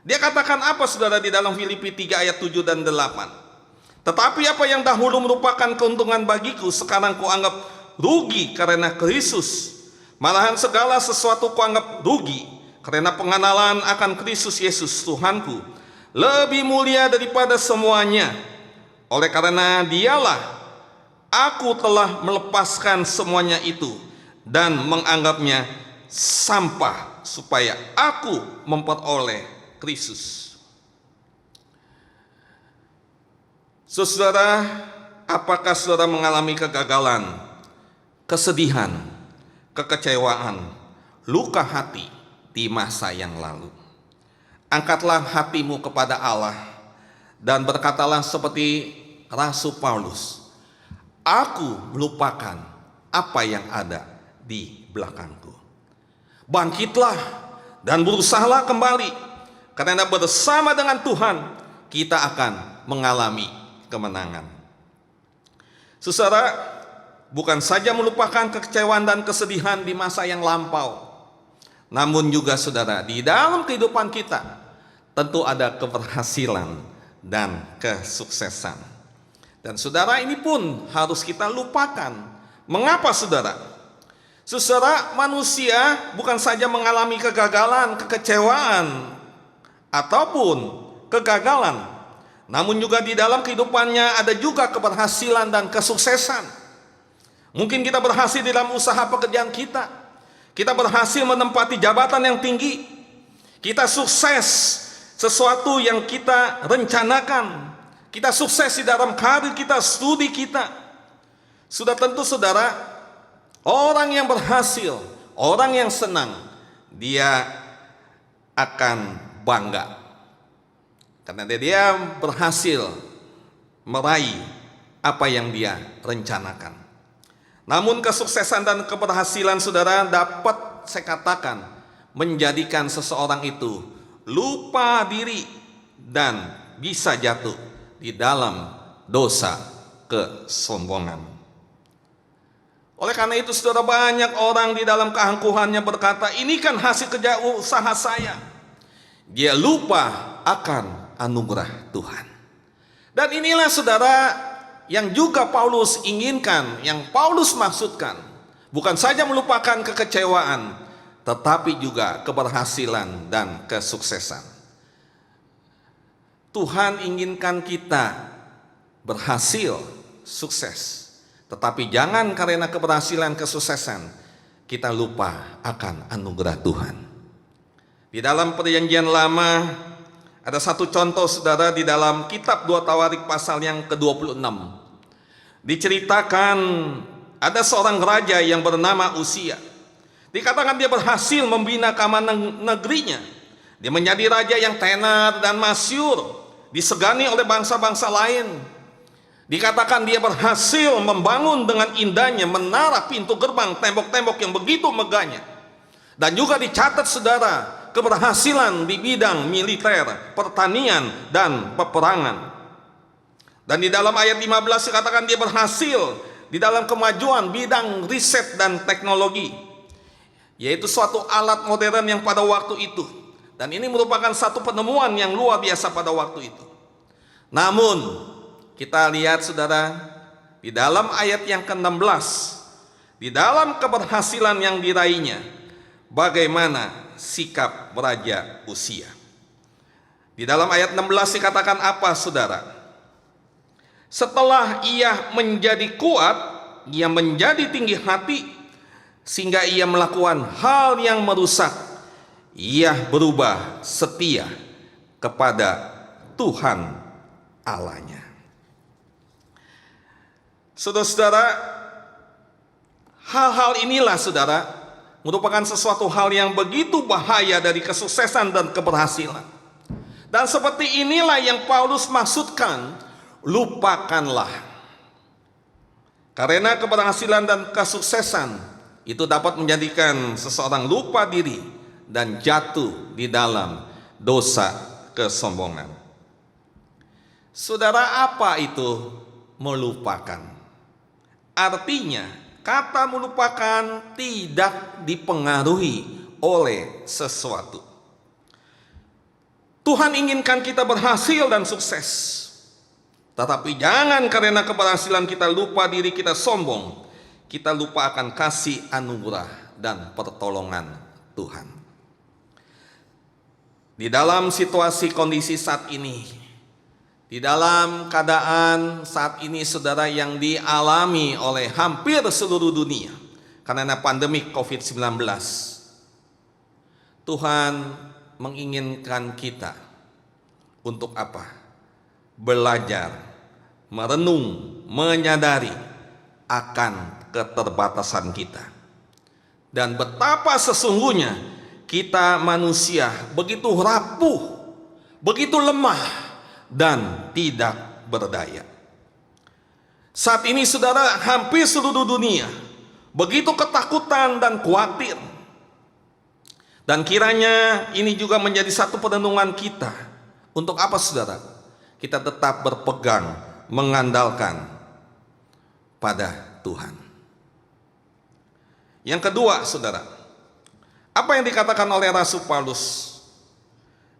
Dia katakan apa, saudara, di dalam Filipi 3 ayat 7 dan 8? Tetapi apa yang dahulu merupakan keuntungan bagiku, sekarang kuanggap rugi karena Kristus. Malahan segala sesuatu kuanggap rugi karena pengenalan akan Kristus Yesus Tuhanku, lebih mulia daripada semuanya. Oleh karena dialah aku telah melepaskan semuanya itu dan menganggapnya sampah supaya aku memperoleh Kristus. Saudara, apakah saudara mengalami kegagalan, kesedihan, kekecewaan, luka hati di masa yang lalu? Angkatlah hatimu kepada Allah dan berkatalah seperti Rasul Paulus, aku melupakan apa yang ada di belakangku. Bangkitlah dan berusahalah kembali, karena bersama dengan Tuhan kita akan mengalami kemenangan. Saudara, bukan saja melupakan kekecewaan dan kesedihan di masa yang lampau, namun juga, saudara, di dalam kehidupan kita tentu ada keberhasilan dan kesuksesan. Dan saudara, ini pun harus kita lupakan. Mengapa, saudara? Saudara, manusia bukan saja mengalami kegagalan, kekecewaan, ataupun kegagalan, namun juga di dalam kehidupannya ada juga keberhasilan dan kesuksesan. Mungkin kita berhasil di dalam usaha pekerjaan kita. Kita berhasil menempati jabatan yang tinggi. Kita sukses sesuatu yang kita rencanakan. Kita sukses di dalam karir kita, studi kita. Sudah tentu, saudara, orang yang berhasil, orang yang senang, dia akan bangga karena dia berhasil meraih apa yang dia rencanakan. Namun kesuksesan dan keberhasilan, saudara, dapat saya katakan menjadikan seseorang itu lupa diri dan bisa jatuh di dalam dosa kesombongan. Oleh karena itu, saudara, banyak orang di dalam keangkuhannya berkata, ini kan hasil kerja usaha saya. Dia lupa akan anugerah Tuhan. Dan inilah saudara yang juga Paulus inginkan, yang Paulus maksudkan. Bukan saja melupakan kekecewaan, tetapi juga keberhasilan dan kesuksesan. Tuhan inginkan kita berhasil, sukses. Tetapi jangan karena keberhasilan, kesuksesan, kita lupa akan anugerah Tuhan. Di dalam Perjanjian Lama, ada satu contoh saudara di dalam kitab 2 Tawarik pasal yang ke-26. Diceritakan ada seorang raja yang bernama Usia. Dikatakan dia berhasil membina keamanan negerinya. Dia menjadi raja yang tenar dan masyhur, disegani oleh bangsa-bangsa lain. Dikatakan dia berhasil membangun dengan indahnya menara, pintu gerbang, tembok-tembok yang begitu megahnya. Dan juga dicatat saudara, keberhasilan di bidang militer, pertanian, dan peperangan. Dan di dalam ayat 15 dikatakan dia berhasil di dalam kemajuan bidang riset dan teknologi, yaitu suatu alat modern yang pada waktu itu. Dan ini merupakan satu penemuan yang luar biasa pada waktu itu. Namun kita lihat saudara, di dalam ayat yang ke-16, di dalam keberhasilan yang diraihnya, bagaimana sikap Raja Usia. Di dalam ayat 16 dikatakan apa saudara? Setelah ia menjadi kuat, ia menjadi tinggi hati, sehingga ia melakukan hal yang merusak. Ia berubah setia kepada Tuhan Allahnya. Saudara-saudara, hal-hal inilah saudara merupakan sesuatu hal yang begitu bahaya dari kesuksesan dan keberhasilan. Dan seperti inilah yang Paulus maksudkan, lupakanlah. Karena keberhasilan dan kesuksesan itu dapat menjadikan seseorang lupa diri dan jatuh di dalam dosa kesombongan. Saudara, apa itu melupakan? Artinya, kata melupakan tidak dipengaruhi oleh sesuatu. Tuhan inginkan kita berhasil dan sukses. Tetapi jangan karena keberhasilan kita lupa diri, kita sombong. Kita lupa akan kasih anugerah dan pertolongan Tuhan. Di dalam situasi kondisi saat ini, di dalam keadaan saat ini saudara yang dialami oleh hampir seluruh dunia karena pandemi COVID-19, Tuhan menginginkan kita untuk apa? Belajar, merenung, menyadari akan keterbatasan kita. Dan betapa sesungguhnya kita manusia begitu rapuh, begitu lemah, dan tidak berdaya. Saat ini saudara, hampir seluruh dunia begitu ketakutan dan khawatir. Dan kiranya ini juga menjadi satu perenungan kita. Untuk apa saudara? Kita tetap berpegang, mengandalkan pada Tuhan. Yang kedua saudara, apa yang dikatakan oleh Rasul Paulus?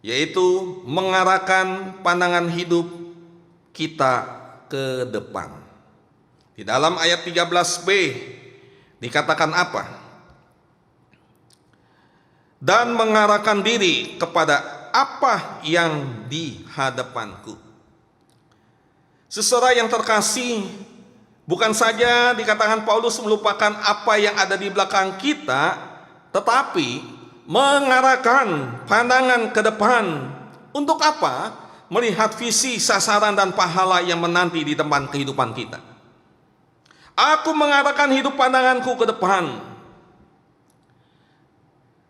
Yaitu mengarahkan pandangan hidup kita ke depan. Di dalam ayat 13b dikatakan apa? Dan mengarahkan diri kepada apa yang di hadapanku. Saudara yang terkasih, bukan saja dikatakan Paulus melupakan apa yang ada di belakang kita, tetapi mengarahkan pandangan ke depan. Untuk apa? Melihat visi, sasaran, dan pahala yang menanti di depan kehidupan kita. Aku mengarahkan hidup pandanganku ke depan.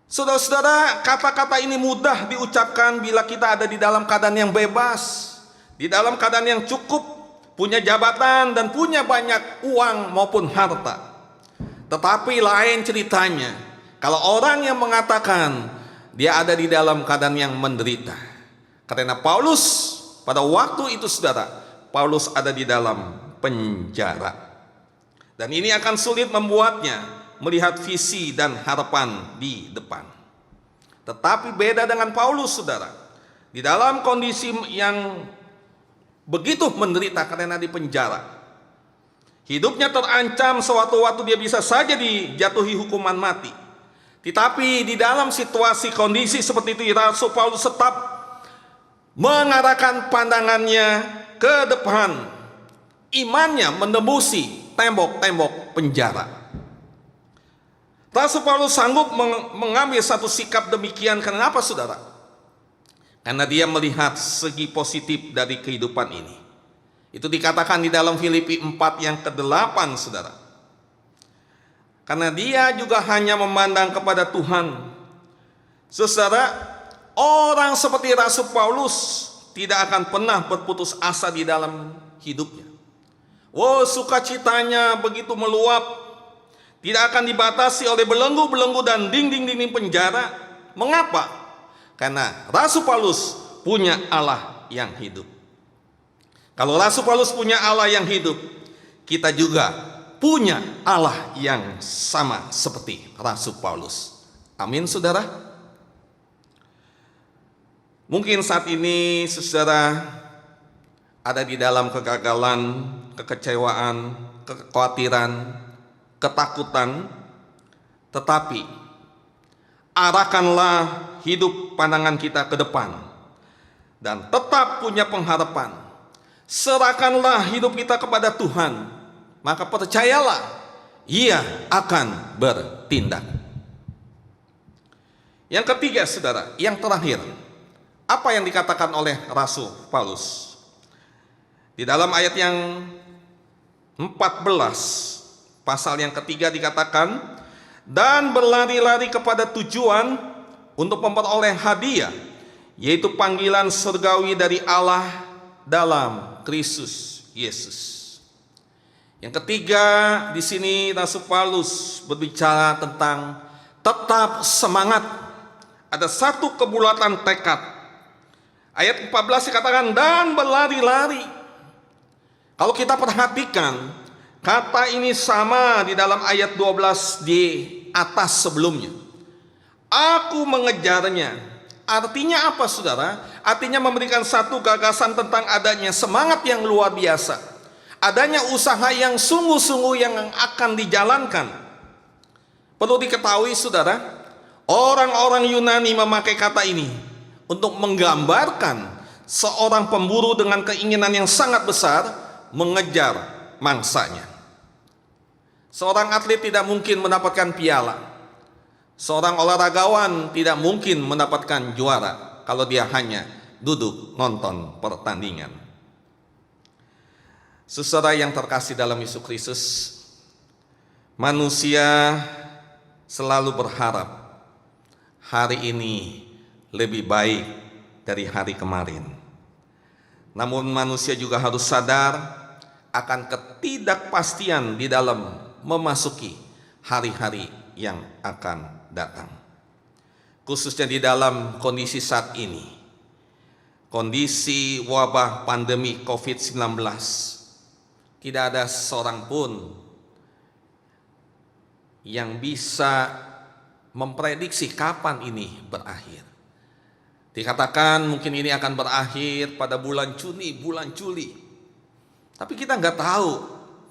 Saudara-saudara, kata-kata ini mudah diucapkan bila kita ada di dalam keadaan yang bebas, di dalam keadaan yang cukup, punya jabatan dan punya banyak uang maupun harta. Tetapi lain ceritanya kalau orang yang mengatakan dia ada di dalam keadaan yang menderita. Karena Paulus pada waktu itu saudara, Paulus ada di dalam penjara. Dan ini akan sulit membuatnya melihat visi dan harapan di depan. Tetapi beda dengan Paulus saudara. Di dalam kondisi yang begitu menderita karena di penjara. Hidupnya terancam, sewaktu-waktu dia bisa saja dijatuhi hukuman mati. Tetapi di dalam situasi kondisi seperti itu, Rasul Paulus tetap mengarahkan pandangannya ke depan. Imannya menembusi tembok-tembok penjara. Rasul Paulus sanggup mengambil satu sikap demikian. Kenapa, saudara? Karena dia melihat segi positif dari kehidupan ini. Itu dikatakan di dalam Filipi 4 yang ke-8, saudara. Karena dia juga hanya memandang kepada Tuhan. Saudara, orang seperti Rasul Paulus tidak akan pernah berputus asa di dalam hidupnya. Sukacitanya begitu meluap, tidak akan dibatasi oleh belenggu-belenggu dan dinding-dinding penjara. Mengapa? Karena Rasul Paulus punya Allah yang hidup. Kalau Rasul Paulus punya Allah yang hidup, kita juga punya Allah yang sama seperti Rasul Paulus. Amin, saudara. Mungkin saat ini saudara ada di dalam kegagalan, kekecewaan, kekhawatiran, ketakutan, tetapi arahkanlah hidup pandangan kita ke depan dan tetap punya pengharapan. Serahkanlah hidup kita kepada Tuhan, maka percayalah, Ia akan bertindak. Yang ketiga, saudara, yang terakhir, apa yang dikatakan oleh Rasul Paulus? Di dalam ayat yang 14, pasal yang ketiga dikatakan, dan berlari-lari kepada tujuan untuk memperoleh hadiah, yaitu panggilan surgawi dari Allah dalam Kristus Yesus. Yang ketiga, di sini Rasul Paulus berbicara tentang tetap semangat. Ada satu kebulatan tekad. Ayat 14 dikatakan, dan berlari-lari. Kalau kita perhatikan, kata ini sama di dalam ayat 12 di atas sebelumnya. Aku mengejarnya. Artinya apa, saudara? Artinya memberikan satu gagasan tentang adanya semangat yang luar biasa. Adanya usaha yang sungguh-sungguh yang akan dijalankan. Perlu diketahui, saudara, orang-orang Yunani memakai kata ini untuk menggambarkan seorang pemburu dengan keinginan yang sangat besar mengejar mangsanya. Seorang atlet tidak mungkin mendapatkan piala. Seorang olahragawan tidak mungkin mendapatkan juara kalau dia hanya duduk nonton pertandingan. Saudara yang terkasih dalam Yesus Kristus, manusia selalu berharap hari ini lebih baik dari hari kemarin. Namun manusia juga harus sadar akan ketidakpastian di dalam memasuki hari-hari yang akan datang. Khususnya di dalam kondisi saat ini, kondisi wabah pandemi COVID-19, tidak ada seorang pun yang bisa memprediksi kapan ini berakhir. Dikatakan mungkin ini akan berakhir pada bulan Juni, bulan Juli. Tapi kita nggak tahu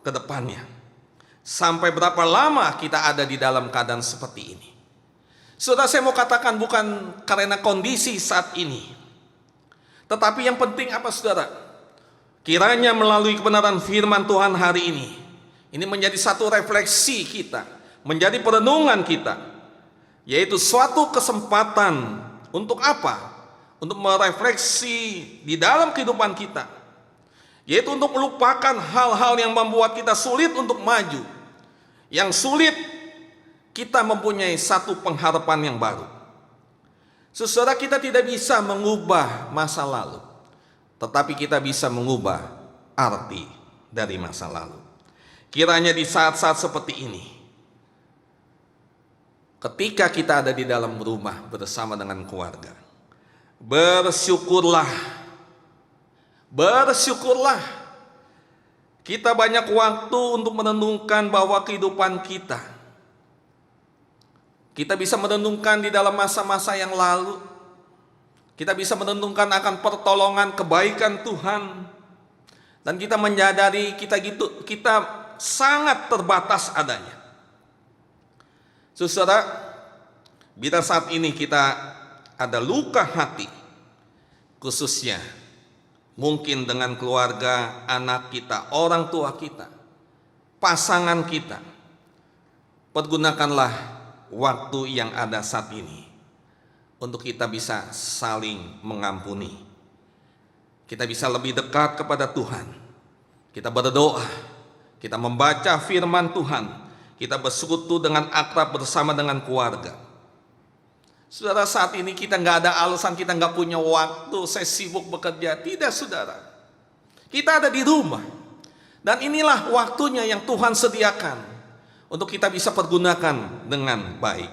ke depannya. Sampai berapa lama kita ada di dalam keadaan seperti ini. Saudara, saya mau katakan bukan karena kondisi saat ini. Tetapi yang penting apa, saudara? Kiranya melalui kebenaran firman Tuhan hari ini menjadi satu refleksi kita, menjadi perenungan kita, yaitu suatu kesempatan untuk apa? Untuk merefleksi di dalam kehidupan kita, yaitu untuk melupakan hal-hal yang membuat kita sulit untuk maju, yang sulit kita mempunyai satu pengharapan yang baru. Saudara, kita tidak bisa mengubah masa lalu, tetapi kita bisa mengubah arti dari masa lalu. Kiranya di saat-saat seperti ini, ketika kita ada di dalam rumah bersama dengan keluarga, bersyukurlah. Kita banyak waktu untuk merenungkan bahwa kehidupan kita bisa merenungkan di dalam masa-masa yang lalu. Kita bisa merenungkan akan pertolongan kebaikan Tuhan. Dan kita menyadari kita sangat terbatas adanya. Saudara, bila saat ini kita ada luka hati, khususnya mungkin dengan keluarga, anak kita, orang tua kita, pasangan kita, pergunakanlah waktu yang ada saat ini untuk kita bisa saling mengampuni. Kita bisa lebih dekat kepada Tuhan. Kita berdoa, kita membaca firman Tuhan, kita bersekutu dengan akrab bersama dengan keluarga. Saudara, saat ini kita nggak ada alasan, kita nggak punya waktu, saya sibuk bekerja. Tidak, saudara. Kita ada di rumah. Dan inilah waktunya yang Tuhan sediakan untuk kita bisa pergunakan dengan baik.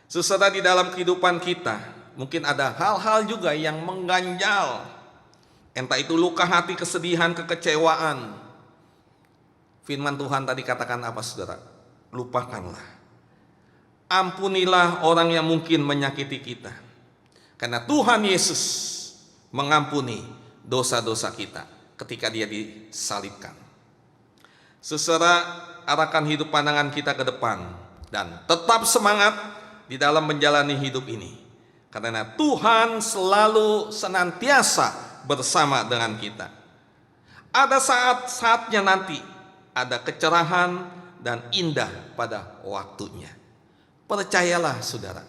Saudara, di dalam kehidupan kita mungkin ada hal-hal juga yang mengganjal. Entah itu luka hati, kesedihan, kekecewaan. Firman Tuhan tadi katakan apa, saudara? Lupakanlah. Ampunilah orang yang mungkin menyakiti kita. Karena Tuhan Yesus mengampuni dosa-dosa kita ketika Dia disalibkan. Saudara, arahkan hidup pandangan kita ke depan dan tetap semangat di dalam menjalani hidup ini. Karena Tuhan selalu senantiasa bersama dengan kita. Ada saat-saatnya nanti, ada kecerahan dan indah pada waktunya. Percayalah, saudara.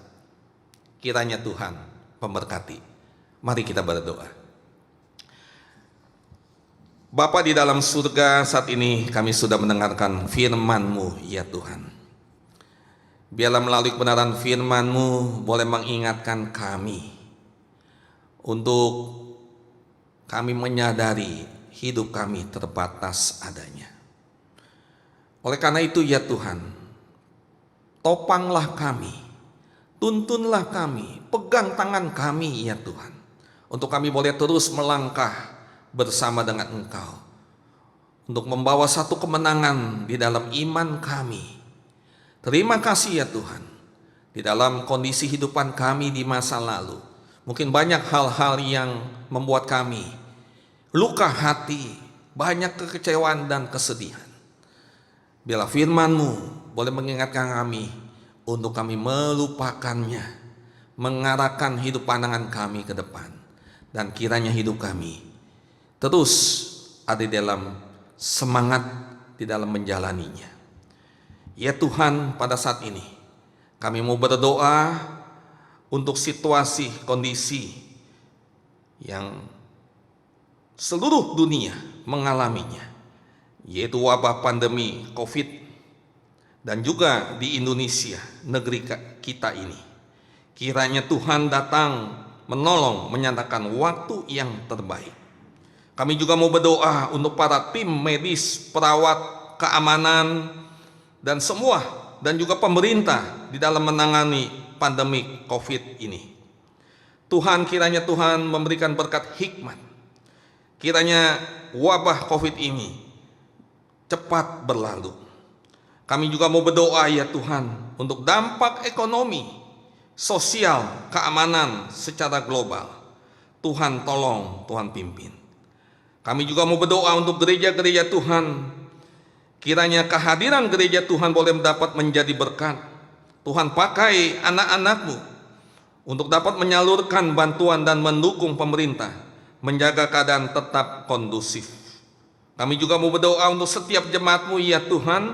Kiranya Tuhan memberkati. Mari kita berdoa. Bapa di dalam surga, saat ini kami sudah mendengarkan firman-Mu, ya Tuhan. Biarlah melalui kebenaran firman-Mu boleh mengingatkan kami untuk kami menyadari hidup kami terbatas adanya. Oleh karena itu, ya Tuhan, topanglah kami, tuntunlah kami, pegang tangan kami, ya Tuhan, untuk kami boleh terus melangkah bersama dengan Engkau, untuk membawa satu kemenangan di dalam iman kami. Terima kasih ya Tuhan, di dalam kondisi hidupan kami di masa lalu, mungkin banyak hal-hal yang membuat kami luka hati, banyak kekecewaan dan kesedihan. Biarlah firman-Mu boleh mengingatkan kami untuk kami melupakannya, mengarahkan hidup pandangan kami ke depan, dan kiranya hidup kami terus ada di dalam semangat di dalam menjalaninya. Ya Tuhan, pada saat ini kami mau berdoa untuk situasi kondisi yang seluruh dunia mengalaminya, yaitu wabah pandemi COVID, dan juga di Indonesia, negeri kita ini. Kiranya Tuhan datang menolong, menyatakan waktu yang terbaik. Kami juga mau berdoa untuk para tim medis, perawat, keamanan, dan semua, dan juga pemerintah di dalam menangani pandemi COVID ini. Tuhan, kiranya Tuhan memberikan berkat hikmat. Kiranya wabah COVID ini cepat berlalu. Kami juga mau berdoa ya Tuhan untuk dampak ekonomi, sosial, keamanan secara global. Tuhan tolong, Tuhan pimpin. Kami juga mau berdoa untuk gereja-gereja Tuhan. Kiranya kehadiran gereja Tuhan boleh dapat menjadi berkat. Tuhan pakai anak-anak-Mu untuk dapat menyalurkan bantuan dan mendukung pemerintah, menjaga keadaan tetap kondusif. Kami juga mau berdoa untuk setiap jemaat-Mu ya Tuhan,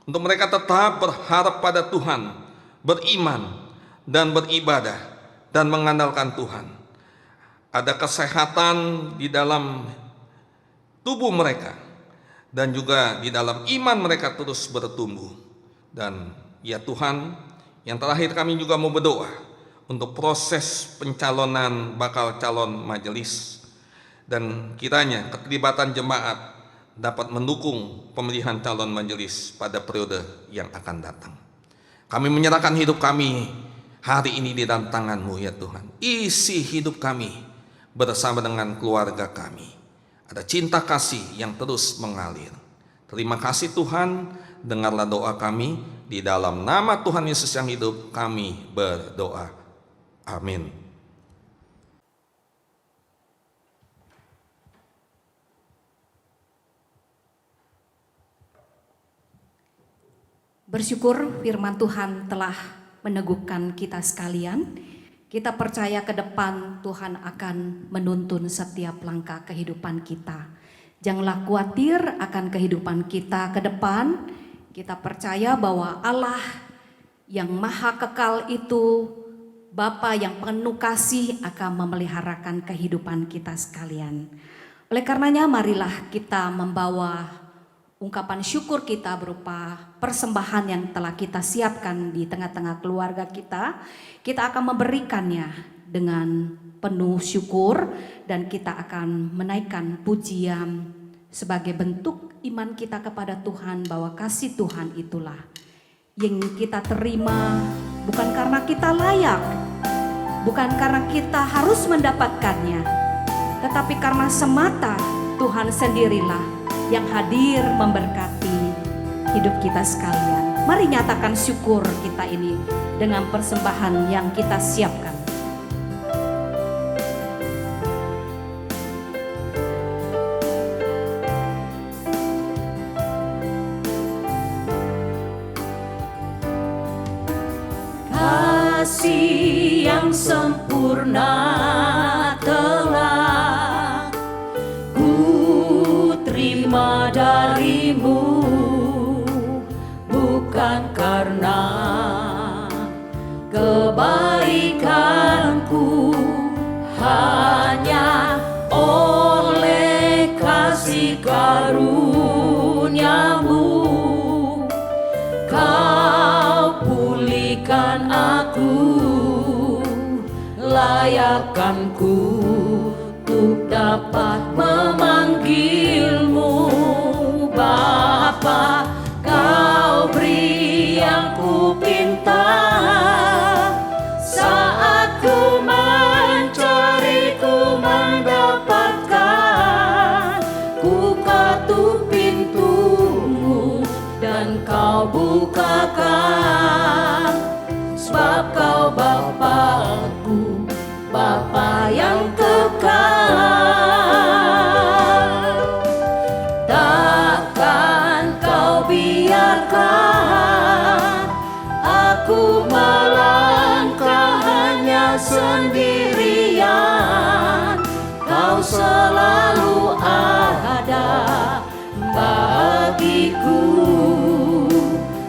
untuk mereka tetap berharap pada Tuhan, beriman dan beribadah dan mengandalkan Tuhan. Ada kesehatan di dalam tubuh mereka, dan juga di dalam iman mereka terus bertumbuh. Dan ya Tuhan, yang terakhir kami juga mau berdoa untuk proses pencalonan bakal calon majelis, dan kiranya keterlibatan jemaat dapat mendukung pemilihan calon majelis pada periode yang akan datang. Kami menyerahkan hidup kami hari ini di dalam tangan-Mu ya Tuhan. Isi hidup kami bersama dengan keluarga kami. Ada cinta kasih yang terus mengalir. Terima kasih Tuhan, dengarlah doa kami. Di dalam nama Tuhan Yesus yang hidup kami berdoa. Amin. Bersyukur firman Tuhan telah meneguhkan kita sekalian. Kita percaya ke depan Tuhan akan menuntun setiap langkah kehidupan kita. Janganlah khawatir akan kehidupan kita ke depan. Kita percaya bahwa Allah yang maha kekal itu, Bapa yang penuh kasih akan memeliharakan kehidupan kita sekalian. Oleh karenanya marilah kita membawa ungkapan syukur kita berupa persembahan yang telah kita siapkan di tengah-tengah keluarga kita. Kita akan memberikannya dengan penuh syukur dan kita akan menaikkan pujian sebagai bentuk iman kita kepada Tuhan bahwa kasih Tuhan itulah yang kita terima bukan karena kita layak, bukan karena kita harus mendapatkannya, tetapi karena semata Tuhan sendirilah yang hadir memberkati hidup kita sekalian. Mari nyatakan syukur kita ini dengan persembahan yang kita siapkan. Kasih yang sempurna telah terima darimu, bukan karena kebaikanku, hanya oleh kasih karuniamu kau pulihkan aku, layakkanku untuk dapat memanggilmu Bapa. Kau beri yang ku pinta saat ku mencari, ku mendapatkan. Ku ketuk pintumu dan kau bukakan, sebab kau Bapakku, Bapa yang kekal. Takkan kau biarkan aku melangkah hanya sendirian. Kau selalu ada bagiku,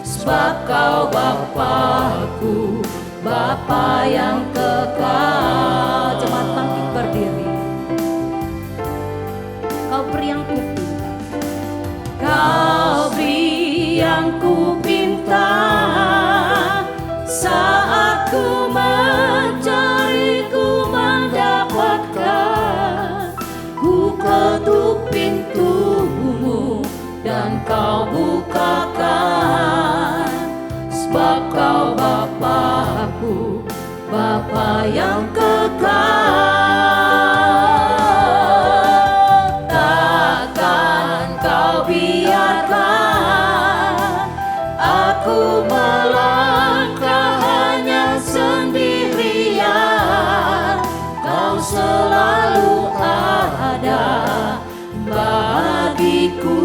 sebab kau Bapakku, Bapa yang kekal. Jemaat bangkit berdiri. Kau beri yang ku pinta, kau beri yang ku pinta saat ku mencari, ku mendapatkan. Ku ketuk pintumu dan kau bukakan, sebab kau Bapakku, Bapa yang kekal. Takkan kau biarkan aku melangkah hanya sendirian. Kau selalu ada bagiku,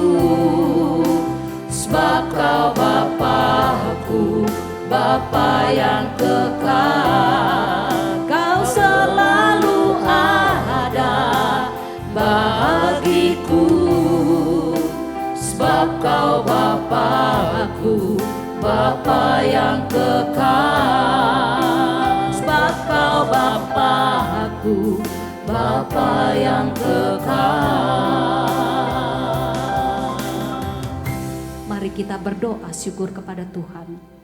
sebab kau Bapakku, Bapa yang kekal. Kau selalu ada bagiku, sebab kau Bapakku, Bapa yang kekal. Sebab kau Bapakku, Bapa yang kekal. Mari kita berdoa syukur kepada Tuhan.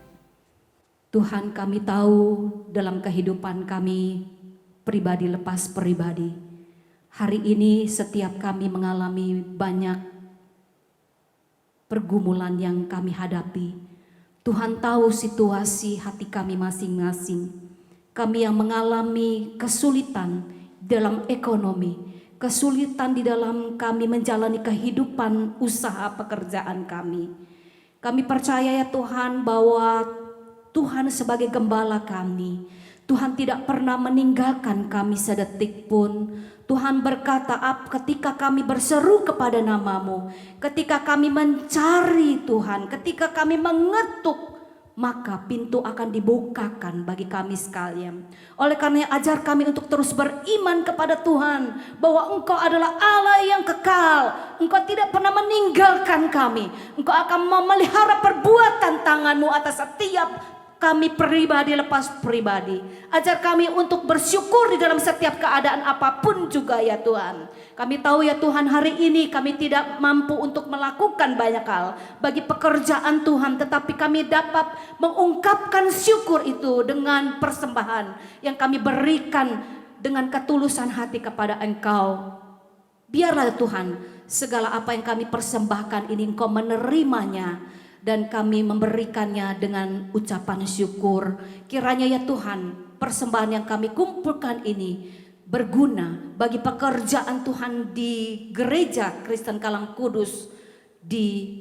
Tuhan, kami tahu dalam kehidupan kami pribadi lepas pribadi, hari ini setiap kami mengalami banyak pergumulan yang kami hadapi. Tuhan tahu situasi hati kami masing-masing. Kami yang mengalami kesulitan dalam ekonomi, kesulitan di dalam kami menjalani kehidupan usaha pekerjaan kami. Kami percaya ya Tuhan bahwa Tuhan sebagai gembala kami, Tuhan tidak pernah meninggalkan kami sedetik pun. Tuhan berkata, ketika kami berseru kepada nama-Mu, ketika kami mencari Tuhan, ketika kami mengetuk, maka pintu akan dibukakan bagi kami sekalian. Oleh karena ajar kami untuk terus beriman kepada Tuhan, bahwa Engkau adalah Allah yang kekal. Engkau tidak pernah meninggalkan kami. Engkau akan memelihara perbuatan tangan-Mu atas setiap kami pribadi lepas pribadi. Ajar kami untuk bersyukur di dalam setiap keadaan apapun juga ya Tuhan. Kami tahu ya Tuhan, hari ini kami tidak mampu untuk melakukan banyak hal bagi pekerjaan Tuhan, tetapi kami dapat mengungkapkan syukur itu dengan persembahan yang kami berikan dengan ketulusan hati kepada Engkau. Biarlah Tuhan, segala apa yang kami persembahkan ini Engkau menerimanya dan kami memberikannya dengan ucapan syukur. Kiranya ya Tuhan, persembahan yang kami kumpulkan ini berguna bagi pekerjaan Tuhan di Gereja Kristen Kalang Kudus di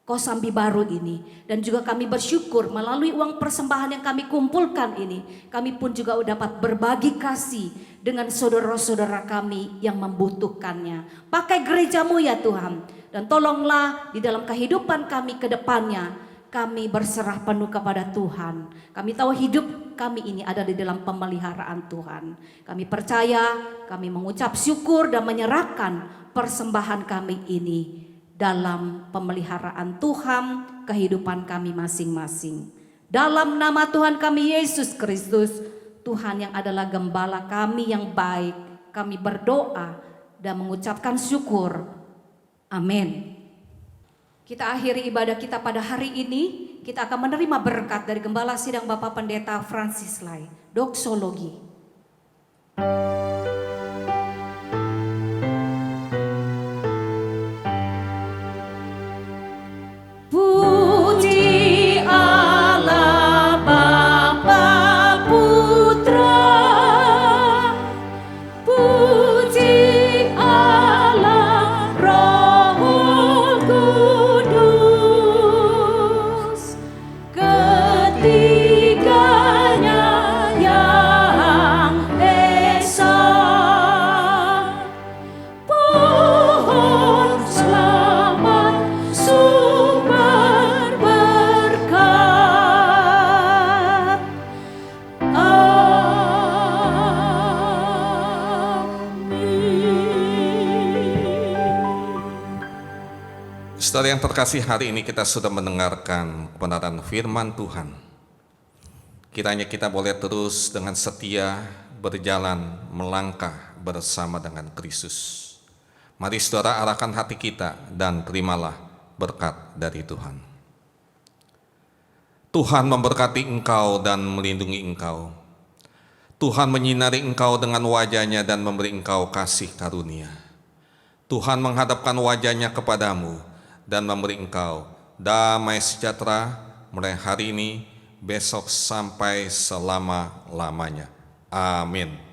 Kosambi Baru ini. Dan juga kami bersyukur melalui uang persembahan yang kami kumpulkan ini, kami pun juga dapat berbagi kasih dengan saudara-saudara kami yang membutuhkannya. Pakai gereja-Mu ya Tuhan. Dan tolonglah di dalam kehidupan kami ke depannya, kami berserah penuh kepada Tuhan. Kami tahu hidup kami ini ada di dalam pemeliharaan Tuhan. Kami percaya, kami mengucap syukur dan menyerahkan persembahan kami ini dalam pemeliharaan Tuhan kehidupan kami masing-masing. Dalam nama Tuhan kami Yesus Kristus, Tuhan yang adalah gembala kami yang baik, kami berdoa dan mengucapkan syukur. Amin. Kita akhiri ibadah kita pada hari ini. Kita akan menerima berkat dari Gembala Sidang Bapak Pendeta Francis Lai, doksologi. Puji Allah Bapa Putra, puji Allah Roh Kudus, ketiganya yang esa. Pohon selamat sumber berkat. Amin. Saudara yang terkasih, hari ini kita sudah mendengarkan kebenaran firman Tuhan. Kiranya kita boleh terus dengan setia berjalan melangkah bersama dengan Kristus. Mari saudara arahkan hati kita dan terimalah berkat dari Tuhan. Tuhan memberkati engkau dan melindungi engkau. Tuhan menyinari engkau dengan wajah-Nya dan memberi engkau kasih karunia. Tuhan menghadapkan wajah-Nya kepadamu dan memberi engkau damai sejahtera mulai hari ini, besok sampai selama-lamanya. Amin.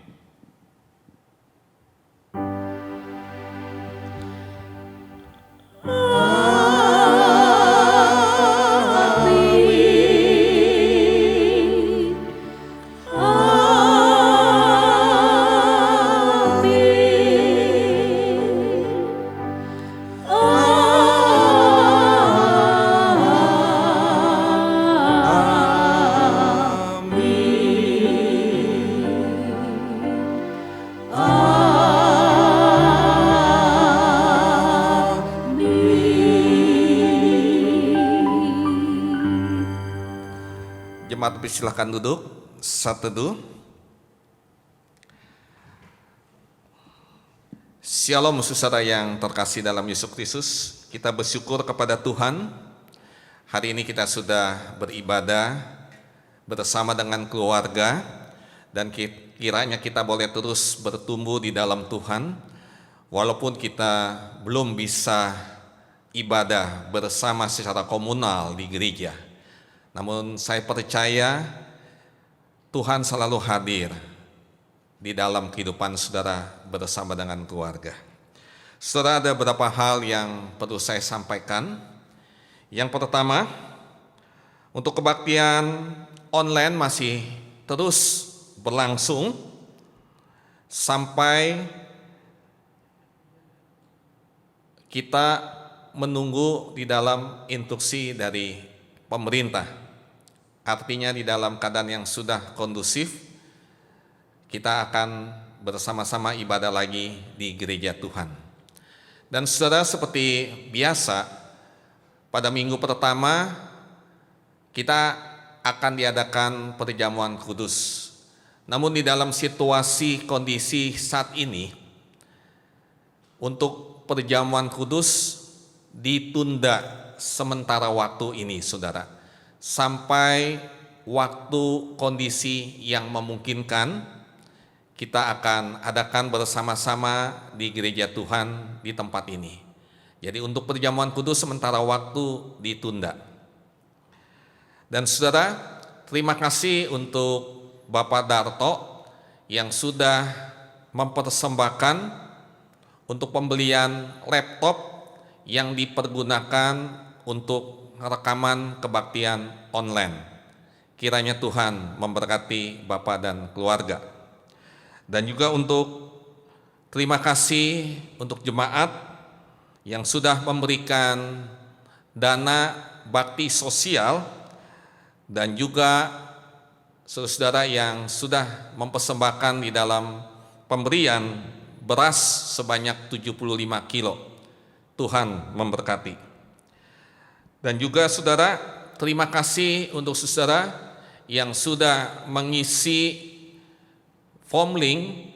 Jemaat silakan duduk, saat teduh. Shalom saudara yang terkasih dalam Yesus Kristus. Kita bersyukur kepada Tuhan. Hari ini kita sudah beribadah bersama dengan keluarga dan kiranya kita boleh terus bertumbuh di dalam Tuhan. Walaupun kita belum bisa ibadah bersama secara komunal di gereja, namun saya percaya Tuhan selalu hadir di dalam kehidupan saudara bersama dengan keluarga. Saudara, ada beberapa hal yang perlu saya sampaikan. Yang pertama, untuk kebaktian online masih terus berlangsung sampai kita menunggu di dalam instruksi dari pemerintah. Artinya di dalam keadaan yang sudah kondusif, kita akan bersama-sama ibadah lagi di gereja Tuhan. Dan saudara, seperti biasa, pada minggu pertama kita akan diadakan perjamuan kudus. Namun di dalam situasi kondisi saat ini, untuk perjamuan kudus ditunda sementara waktu ini, saudara, sampai waktu kondisi yang memungkinkan. Kita akan adakan bersama-sama di gereja Tuhan di tempat ini. Jadi untuk perjamuan kudus sementara waktu ditunda. Dan saudara, terima kasih untuk Bapak Darto yang sudah mempersembahkan untuk pembelian laptop yang dipergunakan untuk rekaman kebaktian online. Kiranya Tuhan memberkati Bapak dan keluarga. Dan juga untuk terima kasih untuk jemaat yang sudah memberikan dana bakti sosial dan juga saudara-saudara yang sudah mempersembahkan di dalam pemberian beras sebanyak 75 kilo. Tuhan memberkati. Dan juga saudara, terima kasih untuk saudara yang sudah mengisi form link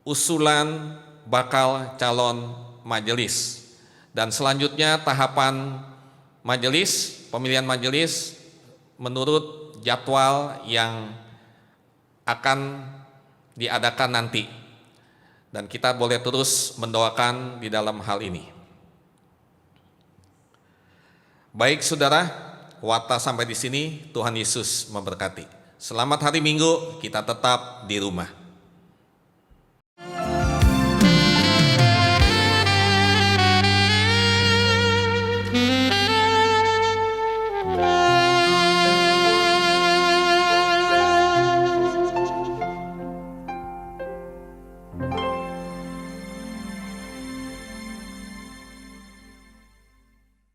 usulan bakal calon majelis. Dan selanjutnya tahapan majelis, pemilihan majelis menurut jadwal yang akan diadakan nanti. Dan kita boleh terus mendoakan di dalam hal ini. Baik saudara, waktu sampai di sini, Tuhan Yesus memberkati. Selamat hari Minggu, kita tetap di rumah.